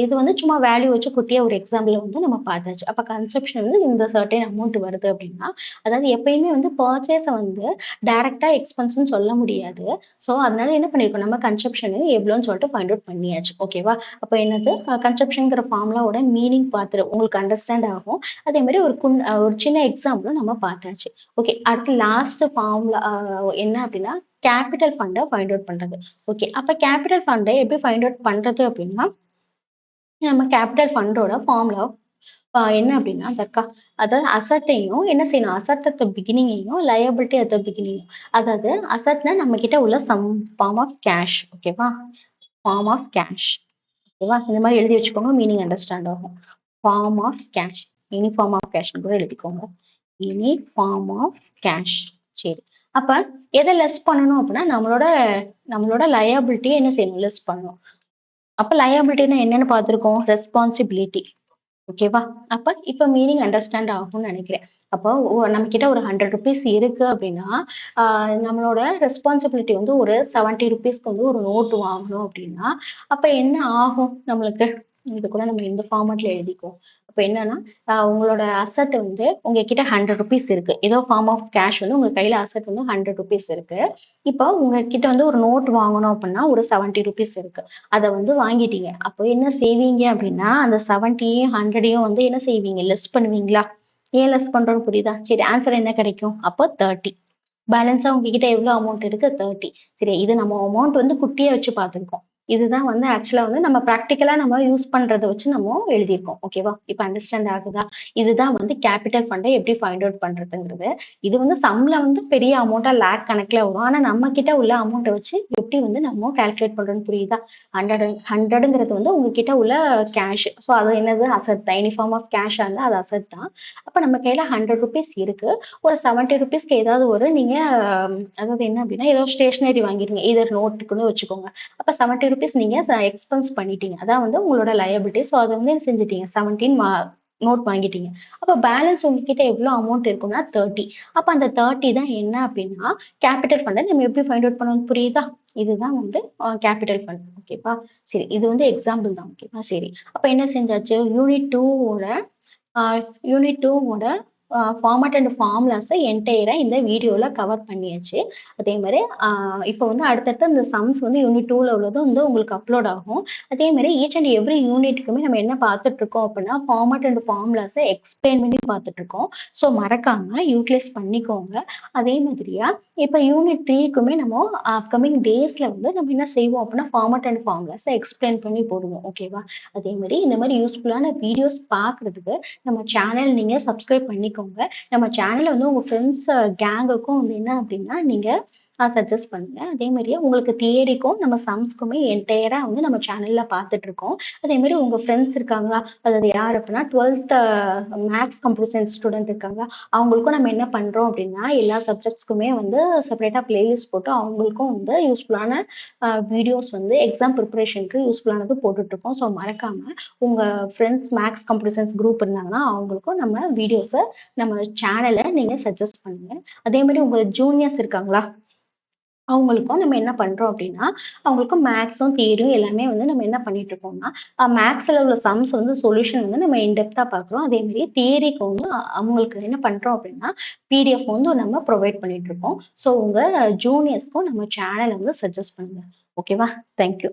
இது வந்து சும்மா வேல்யூ வச்சு குட்டியா ஒரு எக்ஸாம்பிள் வந்து நம்ம பார்த்தாச்சு. அப்ப கன்சப்ஷன் வந்து இந்த சர்டைன் அமௌண்ட் வருது அப்படின்னா, அதாவது எப்பயுமே வந்து பர்ச்சேஸ வந்து டைரக்ட்டா எக்ஸ்பென்ஸ்ன்னு சொல்ல முடியாது. ஸோ, அதனால என்ன பண்ணியிருக்கோம் நம்ம கன்சப்ஷன் எவ்வளோன்னு சொல்லிட்டு ஃபைண்ட் அவுட் பண்ணியாச்சு. ஓகேவா? அப்ப என்னது கன்சப்ஷன்ங்கிற ஃபார்முலாவோட மீனிங் உங்களுக்கு அண்டர்ஸ்டாண்ட் ஆகும். அதே மாரி ஒரு சின்ன எக்ஸாம்பிளும் நம்ம பார்த்தாச்சு. ஓகே. அடுத்து லாஸ்ட் ஃபார்முலா என்ன அப்படின்னா, கேப்பிட்டல் ஃபண்ட ஃபைண்ட் அவுட் பண்றது. ஓகே. அப்ப கேப்பிட்டல் ஃபண்ட எப்படி ஃபைண்ட் அவுட் பண்றது அப்படின்னா, நம்ம கேப்பிட்டல் ஃபண்டோட ஃபார்முலா என்ன அப்படின்னா அதாவது அசட்டையும் என்ன செய்யணும்? அசட் அட் த பிகினிங்கையும், லயபிலிட்டி அட் த பிகினிங்கும். அதாவது அசட்னா நம்ம கிட்ட உள்ள ஃபார்ம் ஆஃப் கேஷ். ஓகேவா? Form of cash. ஓகேவா? இந்த மாரி எழுதி வச்சுக்கோங்க. மீனிங் அண்டர்ஸ்டாண்ட் ஆகும். Form of cash. Any form of கேஷ்ன்னு கூட எழுதிக்கோங்க. Any form of cash. சரி. அப்ப எத லெஸ் பண்ணணும் அப்படின்னா, நம்மளோட நம்மளோட லயபிலிட்டிய என்ன செய்யணும்? லெஸ் பண்ணணும். அப்ப லயபிலிட்டின்னா என்னன்னு பார்த்திருக்கோம்? ரெஸ்பான்சிபிலிட்டி. ஓகேவா? அப்ப இப்ப மீனிங் அண்டர்ஸ்டாண்ட் ஆகும்னு நினைக்கிறேன். அப்போ நம்ம கிட்ட ஒரு ₹100 இருக்கு அப்படின்னா, ஆ நம்மளோட ரெஸ்பான்சிபிலிட்டி வந்து ஒரு ₹70க்கு வந்து ஒரு நோட் வாங்கணும் அப்படின்னா, அப்ப என்ன ஆகும் நம்மளுக்கு? இது கூட நம்ம இந்த ஃபார்மேட்ல எழுதிக்குவோம். அப்ப என்னன்னா, உங்களோட அசெட் வந்து உங்ககிட்ட ₹100 இருக்கு. ஏதோ ஃபார்ம் ஆஃப் கேஷ் வந்து உங்க கையில அசெட் வந்து ₹100 இருக்கு. இப்போ உங்ககிட்ட வந்து ஒரு நோட் வாங்கணும் அப்டின்னா ஒரு ₹70 இருக்கு. அத வந்து வாங்கிட்டீங்க. அப்போ என்ன செய்வீங்க அப்டின்னா, அந்த 70யும் 100யும் வந்து என்ன செய்வீங்க? லெஸ் பண்ணுவீங்களா? ஏன் லெஸ் பண்றோம்னு புரியுதா? சரி ஆன்ஸர் என்ன கிடைக்கும்? அப்போ 30. பேலன்ஸா உங்ககிட்ட எவ்வளோ அமௌண்ட் இருக்கு? 30. சரி இது நம்ம அமௌண்ட் வந்து குட்டியா வச்சு பார்த்துருக்கோம். இதுதான் வந்து ஆக்சுவலா வந்து நம்ம பிராக்டிகலா நம்ம யூஸ் பண்றத வச்சு நம்ம எழுதியிருக்கோம். ஓகேவா? இப்ப அண்டர்ஸ்டாண்ட் ஆகுதா? இதுதான் வந்து கேப்பிட்டல் ஃபண்ட எப்படி ஃபைண்ட் அவுட் பண்றதுங்கிறது. இது வந்து சம்ல வந்து பெரிய அமௌண்ட்டா லேக் கணக்குல வரும். ஆனா நம்ம கிட்ட உள்ள அமௌண்ட்ட வச்சு எப்படி வந்து நம்ம கால்குலேட் பண்றோம்னு புரியுதா? 100ங்கிறது வந்து உங்ககிட்ட உள்ள கேஷ். ஸோ அது என்னது? அசெட் தான். எனி ஃபார்ம் ஆஃப் கேஷா இருந்தா அது அசெட் தான். அப்ப நம்ம கையில ₹100 இருக்கு. ஒரு ₹70க்கு ஏதாவது ஒரு நீங்க அதாவது என்ன அப்டின்னா, ஏதோ ஸ்டேஷனரி வாங்கிருங்க. எய்தர் நோட்டுக்குன்னு வச்சுக்கோங்க. அப்ப ₹70 நீங்க எக்ஸ்பென்ஸ் பண்ணிட்டீங்க. அதான் வந்து உங்களோட லயபிலிட்டி. ஸோ அத வந்து என்ன செஞ்சுட்டீங்க? 17 நோட் வாங்கிட்டீங்க. அப்ப பேலன்ஸ் உங்ககிட்ட எவ்ளோ அமௌண்ட் இருக்கும்னா 30. அப்ப அந்த 30 தான் என்ன அப்டின்னா, கேப்பிட்டல் ஃபண்ட நம்ம எப்படி ஃபைண்ட் அவுட் பண்ணணும்னு புரியுதா? இதுதான் வந்து கேப்பிட்டல் ஃபண்ட். ஓகேவா? சரி. இது வந்து எக்ஸாம்பிள் தான். ஓகேவா? சரி. அப்ப என்ன செஞ்சாச்சு? யூனிட் 2 ஓட ஆ யூனிட் 2 ஓட ஃபார்மேட் அண்ட் ஃபார்முலாஸ என்டையரா இந்த வீடியோல கவர் பண்ணியாச்சு. அதே மாரி இப்போ வந்து அடுத்தடுத்து இந்த சம்ஸ் வந்து யூனிட் 2ல உள்ளது வந்து உங்களுக்கு அப்லோட் ஆகும். அதே மாரி ஈச் அண்ட் எவ்ரி யூனிட்க்குமே நம்ம என்ன பார்த்துட்டுருக்கோம் அப்படின்னா, ஃபார்மேட் அண்ட் ஃபார்முலாஸ எக்ஸ்பிளைன் பண்ணி பார்த்துட்டுருக்கோம். ஸோ மறக்காம யூட்டிலைஸ் பண்ணிக்கோங்க. அதே மாதிரியா இப்ப யூனிட் 3க்குமே நம்ம அப்கமிங் டேஸ்ல வந்து நம்ம என்ன செய்வோம் அப்படின்னா, ஃபார்மேட் அண்ட் ஃபார்முலாஸ எக்ஸ்பிளைன் பண்ணி போடுவோம். ஓகேவா? அதே மாரி இந்த மாரி யூஸ்ஃபுல்லான வீடியோஸ் பார்க்குறதுக்கு நம்ம சேனல் நீங்க சப்ஸ்கிரைப் பண்ணிக்கோங்க. நம்ம சேனல வந்து உங்க ஃப்ரெண்ட்ஸ் கேங்குக்கும் வந்து என்ன அப்டின்னா, நீங்க சஜெஸ்ட் பண்ணுங்க. அதே மாரியே உங்களுக்கு தியரிக்கும், நம்ம சம்ஸ்க்குமே என்டையரா வந்து நம்ம சேனல்ல பார்த்துட்டுருக்கோம். அதே மாரி உங்க ஃப்ரெண்ட்ஸ் இருக்காங்களா? அதாவது யார் அப்டின்னா 12த் மேத்ஸ் கம்ப்யூட்டர் சயன்ஸ் ஸ்டூடெண்ட் இருக்காங்க. அவங்களுக்கும் நம்ம என்ன பண்றோம் அப்டின்னா, எல்லா சப்ஜெக்ட்ஸ்க்குமே வந்து செப்பரேட்டா பிளேலிஸ்ட் போட்டு அவங்களுக்கும் வந்து யூஸ்ஃபுல்லான வீடியோஸ் வந்து எக்ஸாம் ப்ரிப்பரேஷனுக்கு யூஸ்ஃபுல்லானது போட்டுட்ருக்கோம். ஸோ மறக்காம உங்க friends maths computer science group இருந்தாங்கன்னா, அவங்களுக்கும் நம்ம வீடியோஸ நம்ம சேனல்ல நீங்க சஜெஸ்ட் பண்ணுங்க. அதே மாரி உங்க ஜூனியர்ஸ் இருக்காங்களா? அவங்களுக்கும் நம்ம என்ன பண்றோம் அப்டின்னா, அவங்களுக்கும் மேத்ஸும், தியரியும் எல்லாமே வந்து நம்ம என்ன பண்ணிட்டுருக்கோம்னா, மேத்ஸ்ல உள்ள சம்ஸ் வந்து சொல்யூஷன் வந்து நம்ம இன் டெப்த்தா பார்க்குறோம். அதே மாரி தியரிக்கு வந்து அவங்களுக்கு என்ன பண்றோம் அப்டின்னா, பிடிஎஃப் வந்து நம்ம ப்ரொவைட் பண்ணிட்டுருக்கோம். ஸோ உங்க ஜூனியர்ஸ்க்கும் நம்ம சேனல வந்து சஜெஸ்ட் பண்ணுங்க. ஓகேவா? Thank you.